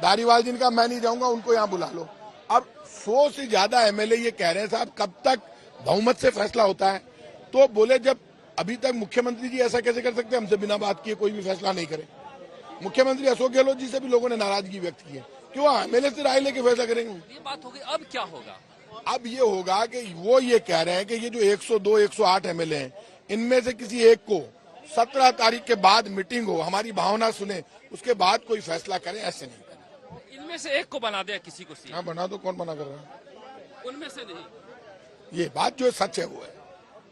धारीवाल जिनका मैं नहीं जाऊंगा, उनको यहाँ बुला लो। अब 100 से ज्यादा एमएलए ये कह रहे हैं साहब कब तक बहुमत से फैसला होता है। तो बोले जब अभी तक मुख्यमंत्री जी ऐसा कैसे कर सकते हैं, हमसे बिना बात किए कोई भी फैसला नहीं करे। मुख्यमंत्री अशोक गहलोत जी से भी लोगों ने नाराजगी व्यक्त की है, क्यों एमएलए से राय लेके फैसला करेंगे। ये बात होगी, अब क्या होगा? अब ये होगा कि वो ये कह रहे हैं कि ये जो 102, 108 एमएलए हैं, इनमें से किसी एक को 17 तारीख के बाद मीटिंग हो, हमारी भावना सुने, उसके बाद कोई फैसला करें, ऐसे नहीं करें। इनमें से एक को बना दिया किसी को सीएम। हाँ बना दो, कौन मना कर रहा है? उनमें से नहीं, ये बात जो सच है वो है।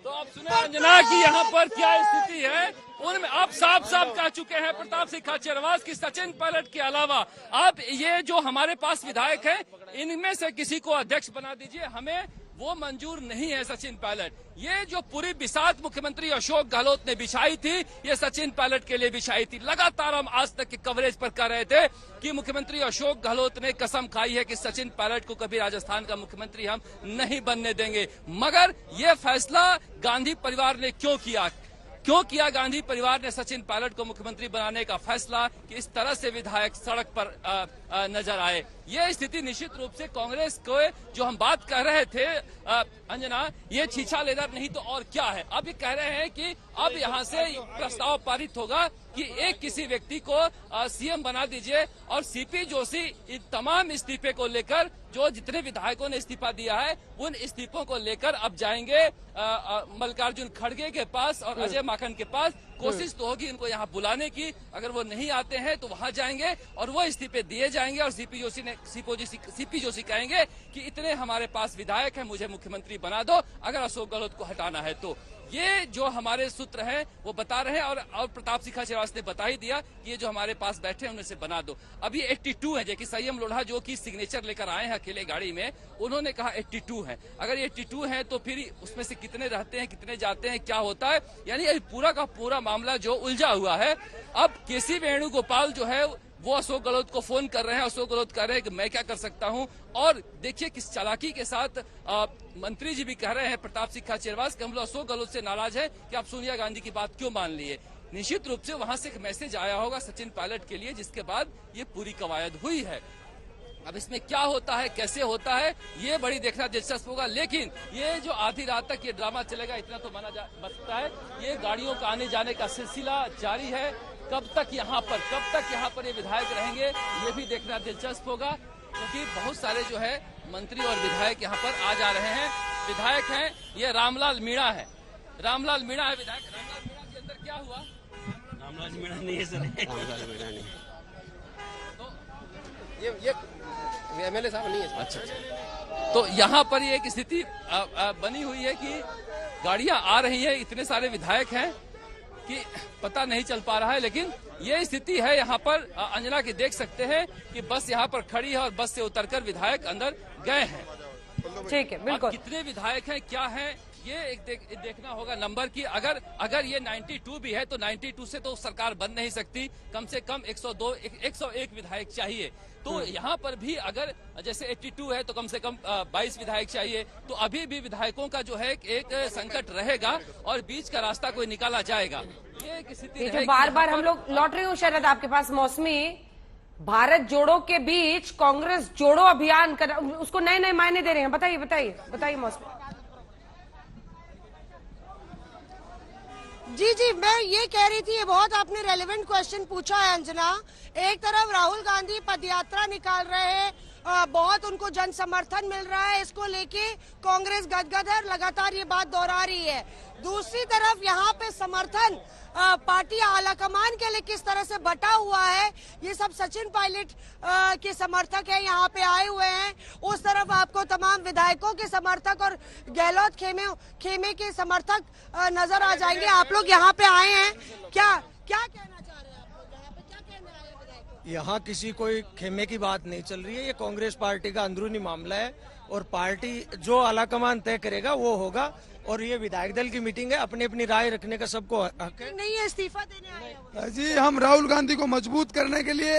तो आप सुने अंजना की यहाँ पर क्या स्थिति है, उनमें आप साफ कह चुके हैं प्रताप सिंह खाचरियावास की सचिन पायलट के अलावा आप ये जो हमारे पास विधायक हैं, इनमें से किसी को अध्यक्ष बना दीजिए, हमें वो मंजूर नहीं है सचिन पायलट। ये जो पूरी बिसात मुख्यमंत्री अशोक गहलोत ने बिछाई थी, ये सचिन पायलट के लिए बिछाई थी। लगातार हम आज तक के कवरेज पर कह रहे थे कि मुख्यमंत्री अशोक गहलोत ने कसम खाई है कि सचिन पायलट को कभी राजस्थान का मुख्यमंत्री हम नहीं बनने देंगे। मगर ये फैसला गांधी परिवार ने क्यों किया गांधी परिवार ने सचिन पायलट को मुख्यमंत्री बनाने का फैसला कि इस तरह से विधायक सड़क पर नजर आए। ये स्थिति निश्चित रूप से कांग्रेस को जो हम बात कर रहे थे अंजना, ये छीछा लेदर नहीं तो और क्या है। अब ये कह रहे हैं कि अब यहाँ से प्रस्ताव पारित होगा कि एक किसी व्यक्ति को सीएम बना दीजिए और सीपी जोशी इन तमाम इस्तीफे को लेकर, जो जितने विधायकों ने इस्तीफा दिया है उन इस्तीफों को लेकर अब जाएंगे मल्लिकार्जुन खड़गे के पास और अजय माकन के पास। कोशिश तो होगी इनको यहाँ बुलाने की, अगर वो नहीं आते हैं तो वहां जाएंगे और वो इस्तीफे दिए जाएंगे और सीपी जोशी कहेंगे कि इतने हमारे पास विधायक हैं, मुझे मुख्यमंत्री बना दो अगर अशोक गहलोत को हटाना है तो। ये जो हमारे सूत्र हैं वो बता रहे हैं और प्रताप सिंह खाचरियावास ने बता ही दिया कि ये जो हमारे पास बैठे हैं उनमें से बना दो। अभी 82 है, जबकि संयम लोढ़ा जो कि सिग्नेचर लेकर आए हैं अकेले गाड़ी में, उन्होंने कहा 82 है। अगर 82 है तो फिर उसमें से कितने रहते हैं, कितने जाते हैं, क्या होता है, यानी पूरा का पूरा मामला जो उलझा हुआ है। अब केसी वेणुगोपाल जो है वो अशोक गहलोत को फोन कर रहे हैं, अशोक गहलोत कह रहे हैं कि मैं क्या कर सकता हूं। और देखिए किस चालाकी के साथ मंत्री जी भी कह रहे हैं प्रताप सिंह खाचरियावास कि हम लोग अशोक गहलोत से नाराज है कि आप सोनिया गांधी की बात क्यों मान लिए। निश्चित रूप से वहां से एक मैसेज आया होगा सचिन पायलट के लिए, जिसके बाद ये पूरी कवायद हुई है। अब इसमें क्या होता है, कैसे होता है, ये बड़ी देखना दिलचस्प होगा। लेकिन ये जो आधी रात तक ये ड्रामा चलेगा इतना तो माना जा सकता है। ये गाड़ियों का आने जाने का सिलसिला जारी है। कब तक यहाँ पर ये विधायक रहेंगे ये भी देखना दिलचस्प होगा, क्योंकि बहुत सारे जो है मंत्री और विधायक यहाँ पर आ जा रहे हैं। विधायक हैं ये रामलाल मीणा है, विधायक। रामलाल मीणा के अंदर क्या हुआ? रामलाल मीणा नहीं है सर, रामलाल मीणा नहीं, तो ये एमएलए साहब नहीं है। अच्छा, तो यहाँ पर ये एक स्थिति बनी हुई है कि गाड़ियां आ रही है, इतने सारे विधायक हैं कि पता नहीं चल पा रहा है। लेकिन ये स्थिति है यहाँ पर अंजना की, देख सकते हैं कि बस यहाँ पर खड़ी है और बस से उतरकर विधायक अंदर गए हैं। ठीक है, बिल्कुल। कितने विधायक हैं, क्या हैं, ये एक देखना होगा नंबर की। अगर ये 92 भी है तो 92 से तो सरकार बन नहीं सकती, कम से कम 102 101 विधायक चाहिए। तो यहाँ पर भी अगर जैसे 82 है तो कम से कम 22 विधायक चाहिए। तो अभी भी विधायकों का जो है एक संकट रहेगा और बीच का रास्ता कोई निकाला जाएगा। ये एक स्थिति जो बार हम लोग लौट रही हूँ शरद आपके पास, मौसमी भारत जोड़ो के बीच कांग्रेस जोड़ो अभियान कर, उसको नए नए मायने दे रहे हैं। बताइए मौसमी। जी, मैं ये कह रही थी, ये बहुत आपने रेलेवेंट क्वेश्चन पूछा है अंजना। एक तरफ राहुल गांधी पदयात्रा निकाल रहे हैं, बहुत उनको जन समर्थन मिल रहा है, इसको लेके कांग्रेस गदगद है, लगातार ये बात दोहरा रही है। दूसरी तरफ यहाँ पे समर्थन पार्टी आलाकमान के लिए किस तरह से बटा हुआ है, ये सब सचिन पायलट के समर्थक है यहाँ पे आए हुए हैं। उस तरफ आपको तमाम विधायकों के समर्थक और गहलोत खेमे के समर्थक नजर आ जाएंगे। आप लोग यहाँ पे आए हैं, क्या कहना चाह रहे हैं आप लोग यहाँ पे, क्या कहना आए विधायकों? यहाँ किसी कोई खेमे की बात नहीं चल रही है, ये कांग्रेस पार्टी का अंदरूनी मामला है और पार्टी जो आलाकमान तय करेगा वो होगा। और ये विधायक दल की मीटिंग है, अपनी अपनी राय रखने का सबको हक है। नहीं है, इस्तीफा देने आए हैं जी। हम राहुल गांधी को मजबूत करने के लिए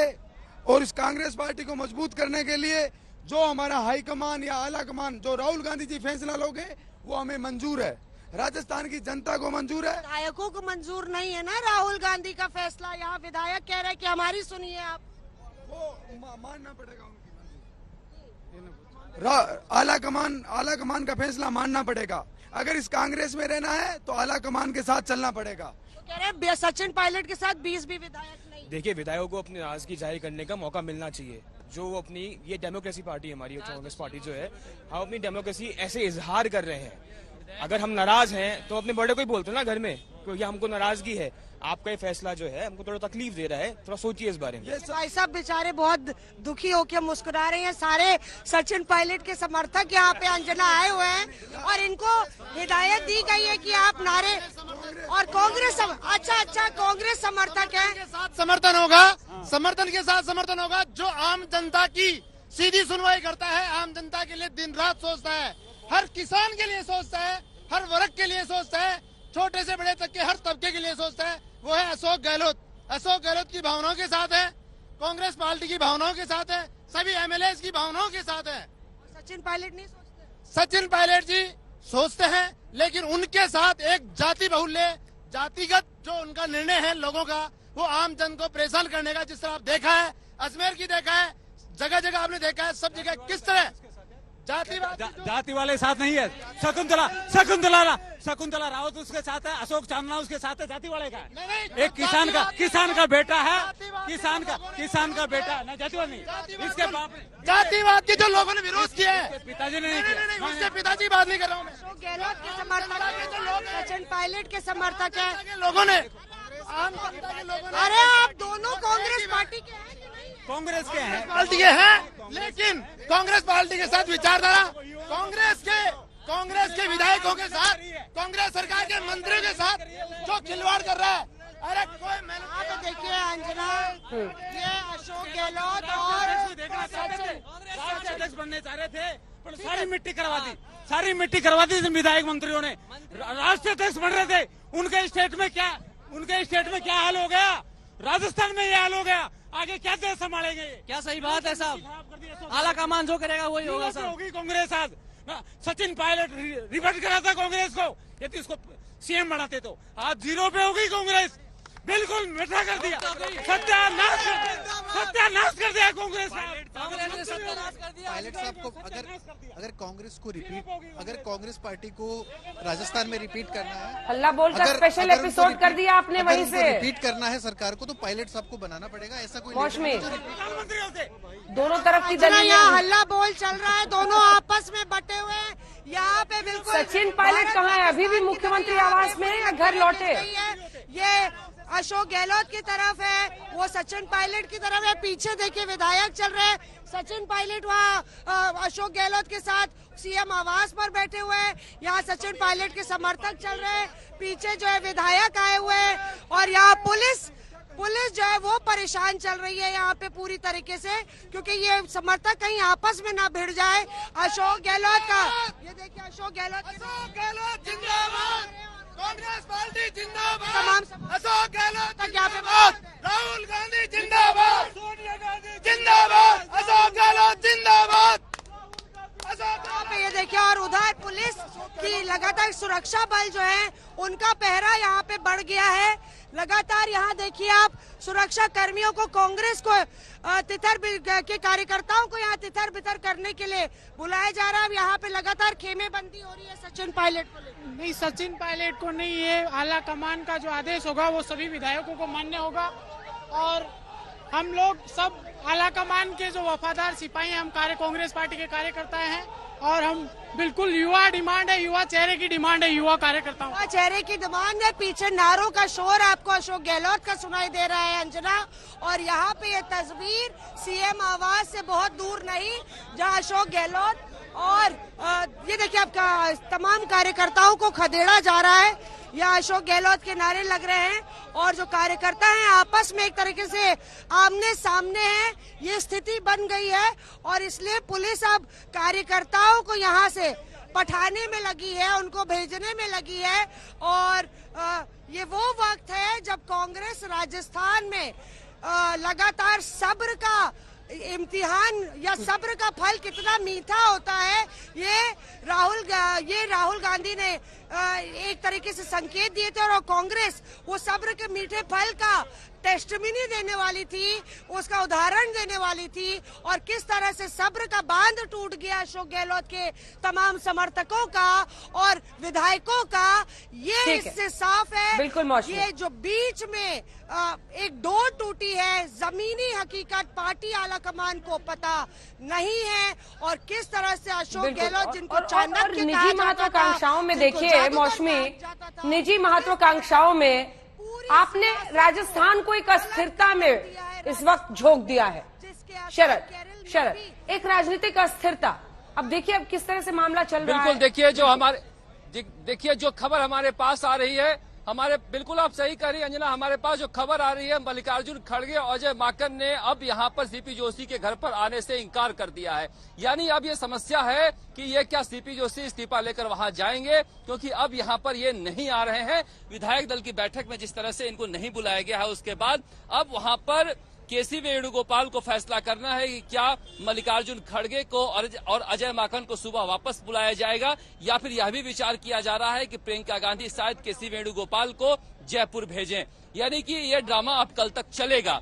और इस कांग्रेस पार्टी को मजबूत करने के लिए जो हमारा हाईकमान या आलाकमान जो राहुल गांधी जी फैसला लोगे वो हमें मंजूर है, राजस्थान की जनता को मंजूर है। विधायकों को मंजूर नहीं है ना राहुल गांधी का फैसला। यहाँ विधायक कह रहे हैं कि हमारी सुनिए आप। वो मानना पड़ेगा उनकी, आला कमान का फैसला मानना पड़ेगा। अगर इस कांग्रेस में रहना है तो आला कमान के साथ चलना पड़ेगा। कह रहे हैं सचिन पायलट के साथ 20 भी विधायक नहीं। देखिए, विधायकों को अपनी नाराजगी जाहिर करने का मौका मिलना चाहिए। जो अपनी ये डेमोक्रेसी पार्टी हमारी कांग्रेस पार्टी जो है, हम अपनी डेमोक्रेसी ऐसे इजहार कर रहे हैं। अगर हम नाराज हैं तो अपने बड़े को ही बोलते ना घर में, क्योंकि हमको नाराजगी है, आपका ये फैसला जो है हमको थोड़ा तकलीफ दे रहा है, थोड़ा सोचिए इस बारे में। भाई साहब बेचारे बहुत दुखी होकर मुस्कुरा रहे हैं। सारे सचिन पायलट के समर्थक यहाँ पे अंजना आए हुए हैं और इनको हिदायत दी गई है कि आप नारे और कांग्रेस अच्छा कांग्रेस समर्थक है, समर्थन होगा, समर्थन के साथ समर्थन होगा। जो आम जनता की सीधी सुनवाई करता है, आम जनता के लिए दिन रात सोचता है, हर किसान के लिए सोचता है, हर वर्ग के लिए सोचता है, छोटे से बड़े तक के हर तबके के लिए सोचता है, वो है अशोक गहलोत। अशोक गहलोत की भावनाओं के साथ है, कांग्रेस पार्टी की भावनाओं के साथ है, सभी एमएलए की भावनाओं के साथ है। सचिन पायलट नहीं सोचते? सचिन पायलट जी सोचते हैं, लेकिन उनके साथ एक जाति बहुल्य, जातिगत जो उनका निर्णय है लोगों का, वो आम जन को परेशान करने का, जिस तरह आप देखा है अजमेर की देखा है, जगह जगह आपने देखा है, सब जगह किस तरह जाति वाले साथ नहीं है। शकुंतला रावत उसके साथ है, अशोक चांदना उसके साथ है, जाति वाले का है। एक किसान का बेटा है, किसान का बेटा नहीं, जातिवाद नहीं। इसके बाप जातिवाद के जो लोगों ने विरोध किया है, पिताजी ने नहीं, उसके पिताजी बात नहीं कर रहा हूँ मैं। अशोक गहलोत के समर्थक, सचिन पायलट के समर्थक है लोगों ने, अरे आप दोनों कांग्रेस पार्टी के हैं? कांग्रेस के हैं, पार्टी के हैं, लेकिन कांग्रेस पार्टी के साथ विचारधारा, कांग्रेस के विधायकों के साथ, कांग्रेस सरकार के मंत्रियों के साथ जो खिलवाड़ कर रहा है, अरे कोई आप देखिए अंजना, ये अशोक गहलोत और अध्यक्ष बनने चाह रहे थे, पर सारी मिट्टी करवा दी विधायक मंत्रियों ने। राष्ट्रीय अध्यक्ष बन रहे थे, उनके स्टेट में क्या हाल हो गया, राजस्थान में ये हाल हो गया, आगे क्या देश संभालेंगे? क्या सही बात है साहब, आला कमान जो करेगा वही होगा सर। होगी कांग्रेस आज, सचिन पायलट रिवर्ट करा था कांग्रेस को, यदि उसको सीएम बनाते तो आज 0 पे होगी कांग्रेस, बिल्कुल मिठा कर दिया, सत्यानाश कर दिया कांग्रेस ने सत्यानाश कर दिया। पायलट साहब को अगर कांग्रेस को अगर कांग्रेस पार्टी को राजस्थान में रिपीट करना है, हल्ला बोलकर स्पेशल एपिसोड कर दिया आपने वहीं से, रिपीट करना है सरकार को, तो पायलट साहब को बनाना पड़ेगा। ऐसा कोई मौसमी दोनों तरफ की दलील, यहाँ हल्ला बोल चल रहा है, दोनों आपस में बटे हुए हैं यहाँ पे। बिल्कुल सचिन पायलट कहाँ है? अभी भी मुख्यमंत्री आवास में है या घर लौटे? ये अशोक गहलोत की तरफ है, वो सचिन पायलट की तरफ है। पीछे देखिए विधायक चल रहे हैं, सचिन पायलट वहाँ अशोक गहलोत के साथ सीएम आवास पर बैठे हुए हैं, यहाँ सचिन पायलट के समर्थक चल रहे हैं, पीछे जो है विधायक आए हुए हैं और यहाँ पुलिस जो है वो परेशान चल रही है यहाँ पे पूरी तरीके से, क्योंकि ये समर्थक कहीं आपस में ना भिड़ जाए। अशोक गहलोत का ये देखिए, अशोक गहलोत जिंदाबाद, कांग्रेस पार्टी जिंदाबाद, तमाम अशोक गहलोत तक यहाँ पे राहुल गांधी जिंदाबाद, सोनिया गांधी जिंदाबाद, अशोक गहलोत जिंदाबाद। पे ये देखिए, और उधर पुलिस की लगातार सुरक्षा बल जो है उनका पहरा यहाँ पे बढ़ गया है। लगातार यहाँ देखिए आप, सुरक्षा कर्मियों को, कांग्रेस को तितर के कार्यकर्ताओं को यहाँ तितर बितर करने के लिए बुलाया जा रहा है। यहाँ पे लगातार खेमेबंदी हो रही है सचिन पायलट को लेकर। नहीं, सचिन पायलट को नहीं, ये आला कमान का जो आदेश होगा वो सभी विधायकों को मान्य होगा और हम लोग सब आला कमान के जो वफादार सिपाही हैं, हम कांग्रेस पार्टी के कार्यकर्ता हैं और हम बिल्कुल युवा डिमांड है, युवा चेहरे की डिमांड है, युवा कार्यकर्ताओं, युवा चेहरे की डिमांड है। पीछे नारों का शोर आपको अशोक गहलोत का सुनाई दे रहा है अंजना, और यहाँ पे ये तस्वीर सीएम आवास से बहुत दूर नहीं, जहाँ अशोक गहलोत और ये देखिए आपका तमाम कार्यकर्ताओं को खदेड़ा जा रहा है। यहाँ अशोक गहलोत के नारे लग रहे हैं और जो कार्यकर्ता हैं आपस में एक तरीके से आमने सामने हैं। ये स्थिति बन गई है और इसलिए पुलिस अब कार्यकर्ताओं को यहाँ से पठाने में लगी है, उनको भेजने में लगी है। और ये वो वक्त है जब कांग्रेस राजस्थान में लगातार सब्र का इम्तिहान या सब्र का फल कितना मीठा होता है, ये राहुल गांधी ने एक तरीके से संकेत दिए थे और कांग्रेस वो सब्र के मीठे फल का टेस्टमिनी देने वाली थी, उसका उदाहरण देने वाली थी, और किस तरह से सब्र का बांध टूट गया अशोक गहलोत के तमाम समर्थकों का और विधायकों का, ये इससे साफ है। बिल्कुल मौसमी। ये जो बीच में एक डोर टूटी है, जमीनी हकीकत पार्टी आला कमान को पता नहीं है, और किस तरह से अशोक गहलोत जिनको चाणक्य निजी महत्वाकांक्षाओं में देखिए मौसमी, निजी महत्वाकांक्षाओं में आपने राजस्थान को एक अस्थिरता में इस वक्त झोंक दिया है। शरद, एक राजनीतिक अस्थिरता। अब देखिए अब किस तरह से मामला चल रहा है। बिल्कुल देखिए जो खबर हमारे पास आ रही है, बिल्कुल आप सही कह रही हैं अंजना, हमारे पास जो खबर आ रही है मल्लिकार्जुन खड़गे और अजय माकन ने अब यहां पर सीपी जोशी के घर पर आने से इनकार कर दिया है। यानी अब ये समस्या है कि ये क्या सीपी जोशी इस्तीफा लेकर वहां जाएंगे, क्योंकि अब यहां पर ये नहीं आ रहे हैं। विधायक दल की बैठक में जिस तरह से इनको नहीं बुलाया गया है, उसके बाद अब वहां पर केसी वेणुगोपाल को फैसला करना है कि क्या मल्लिकार्जुन खड़गे को और अजय माकन को सुबह वापस बुलाया जाएगा, या फिर यह भी विचार किया जा रहा है कि प्रियंका गांधी शायद केसी वेणुगोपाल को जयपुर भेजें। यानी कि ये ड्रामा अब कल तक चलेगा।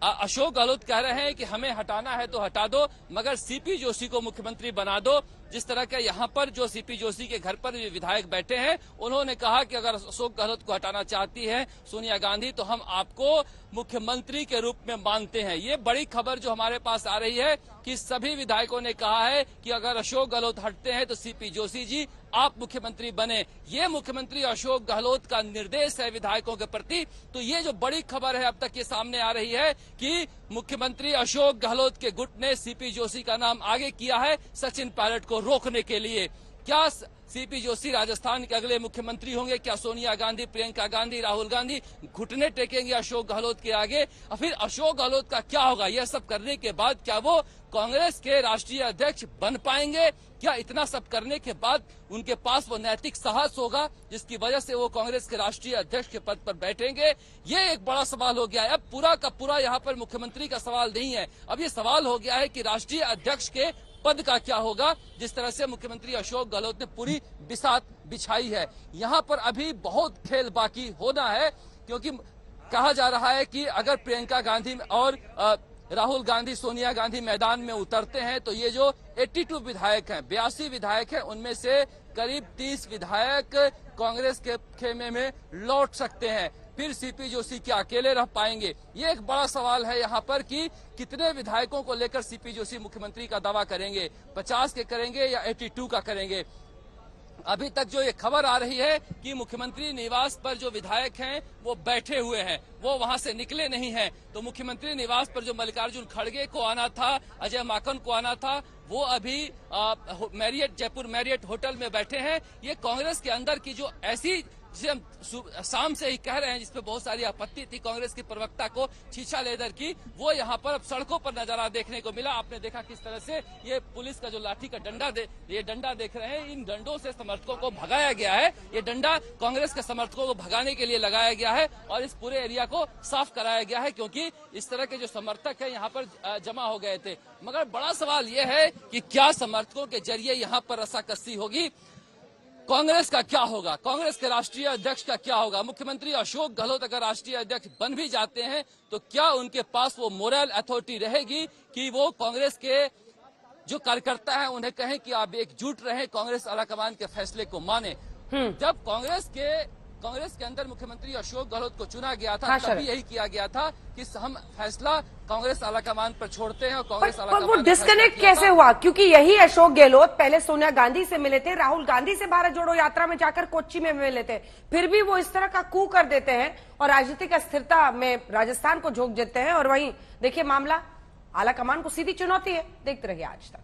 अशोक गहलोत कह रहे हैं कि हमें हटाना है तो हटा दो, मगर सीपी जोशी को मुख्यमंत्री बना दो। जिस तरह के यहाँ पर जो सीपी जोशी के घर पर विधायक बैठे हैं, उन्होंने कहा कि अगर अशोक गहलोत को हटाना चाहती है सोनिया गांधी तो हम आपको मुख्यमंत्री के रूप में मानते हैं। ये बड़ी खबर जो हमारे पास आ रही है कि सभी विधायकों ने कहा है कि अगर अशोक गहलोत हटते हैं तो सीपी जोशी जी आप मुख्यमंत्री बने। ये मुख्यमंत्री अशोक गहलोत का निर्देश है विधायकों के प्रति। तो ये जो बड़ी खबर है अब तक ये सामने आ रही है कि मुख्यमंत्री अशोक गहलोत के गुट ने सीपी जोशी का नाम आगे किया है सचिन पायलट को रोकने के लिए। क्या सीपी जोशी राजस्थान के अगले मुख्यमंत्री होंगे? क्या सोनिया गांधी, प्रियंका गांधी, राहुल गांधी घुटने टेकेंगे अशोक गहलोत के आगे? और फिर अशोक गहलोत का क्या होगा? यह सब करने के बाद क्या वो कांग्रेस के राष्ट्रीय अध्यक्ष बन पाएंगे? क्या इतना सब करने के बाद उनके पास वो नैतिक साहस होगा जिसकी वजह से वो कांग्रेस के राष्ट्रीय अध्यक्ष के पद पर बैठेंगे? ये एक बड़ा सवाल हो गया है। अब पूरा का पूरा यहाँ पर मुख्यमंत्री का सवाल नहीं है, अब ये सवाल हो गया है कि राष्ट्रीय अध्यक्ष के पद का क्या होगा। जिस तरह से मुख्यमंत्री अशोक गहलोत ने पूरी बिसात बिछाई है, यहाँ पर अभी बहुत खेल बाकी होना है, क्योंकि कहा जा रहा है कि अगर प्रियंका गांधी और राहुल गांधी, सोनिया गांधी मैदान में उतरते हैं तो ये जो 82 विधायक हैं, 82 विधायक हैं, उनमें से करीब 30 विधायक कांग्रेस के खेमे में लौट सकते हैं। फिर सीपी जोशी क्या अकेले रह पाएंगे? ये एक बड़ा सवाल है यहाँ पर कि कितने विधायकों को लेकर सीपी जोशी मुख्यमंत्री का दावा करेंगे, 50 के करेंगे या 82 का करेंगे। अभी तक जो ये खबर आ रही है कि मुख्यमंत्री निवास पर जो विधायक हैं वो बैठे हुए हैं, वो वहां से निकले नहीं हैं। तो मुख्यमंत्री निवास पर जो मल्लिकार्जुन खड़गे को आना था, अजय माकन को आना था, वो अभी मैरियट, जयपुर मैरियट होटल में बैठे हैं। ये कांग्रेस के अंदर की जो ऐसी, जिसे हम शाम से ही कह रहे हैं, जिसपे बहुत सारी आपत्ति थी कांग्रेस की प्रवक्ता को छीछा लेदर की, वो यहाँ पर अब सड़कों पर नजारा देखने को मिला। आपने देखा किस तरह से ये पुलिस का जो लाठी का डंडा देख रहे हैं, इन डंडों से समर्थकों को भगाया गया है। ये डंडा कांग्रेस के समर्थकों को भगाने के लिए लगाया गया है और इस पूरे एरिया को साफ कराया गया है, क्योंकि इस तरह के जो समर्थक है यहाँ पर जमा हो गए थे। मगर बड़ा सवाल ये है कि क्या समर्थकों के जरिए यहाँ पर रस्साकसी होगी? कांग्रेस का क्या होगा? कांग्रेस के राष्ट्रीय अध्यक्ष का क्या होगा? मुख्यमंत्री अशोक गहलोत अगर राष्ट्रीय अध्यक्ष बन भी जाते हैं तो क्या उनके पास वो मोरल अथॉरिटी रहेगी कि वो कांग्रेस के जो कार्यकर्ता हैं उन्हें कहें कि आप एकजुट रहें, कांग्रेस आलाकमान के फैसले को माने? जब कांग्रेस के अंदर मुख्यमंत्री अशोक गहलोत को चुना गया था, तभी यही किया गया था कि हम फैसला कांग्रेस आलाकमान पर छोड़ते हैं और कांग्रेस आलाकमान वो डिस्कनेक्ट कैसे हुआ? क्योंकि यही अशोक गहलोत पहले सोनिया गांधी से मिले थे, राहुल गांधी से भारत जोड़ो यात्रा में जाकर कोच्चि में मिले थे, फिर भी वो इस तरह का कू कर देते हैं और राजनीतिक अस्थिरता में राजस्थान को झोंक देते हैं। और वहीं देखिए मामला आलाकमान को सीधी चुनौती है। देखते रहिए आज तक।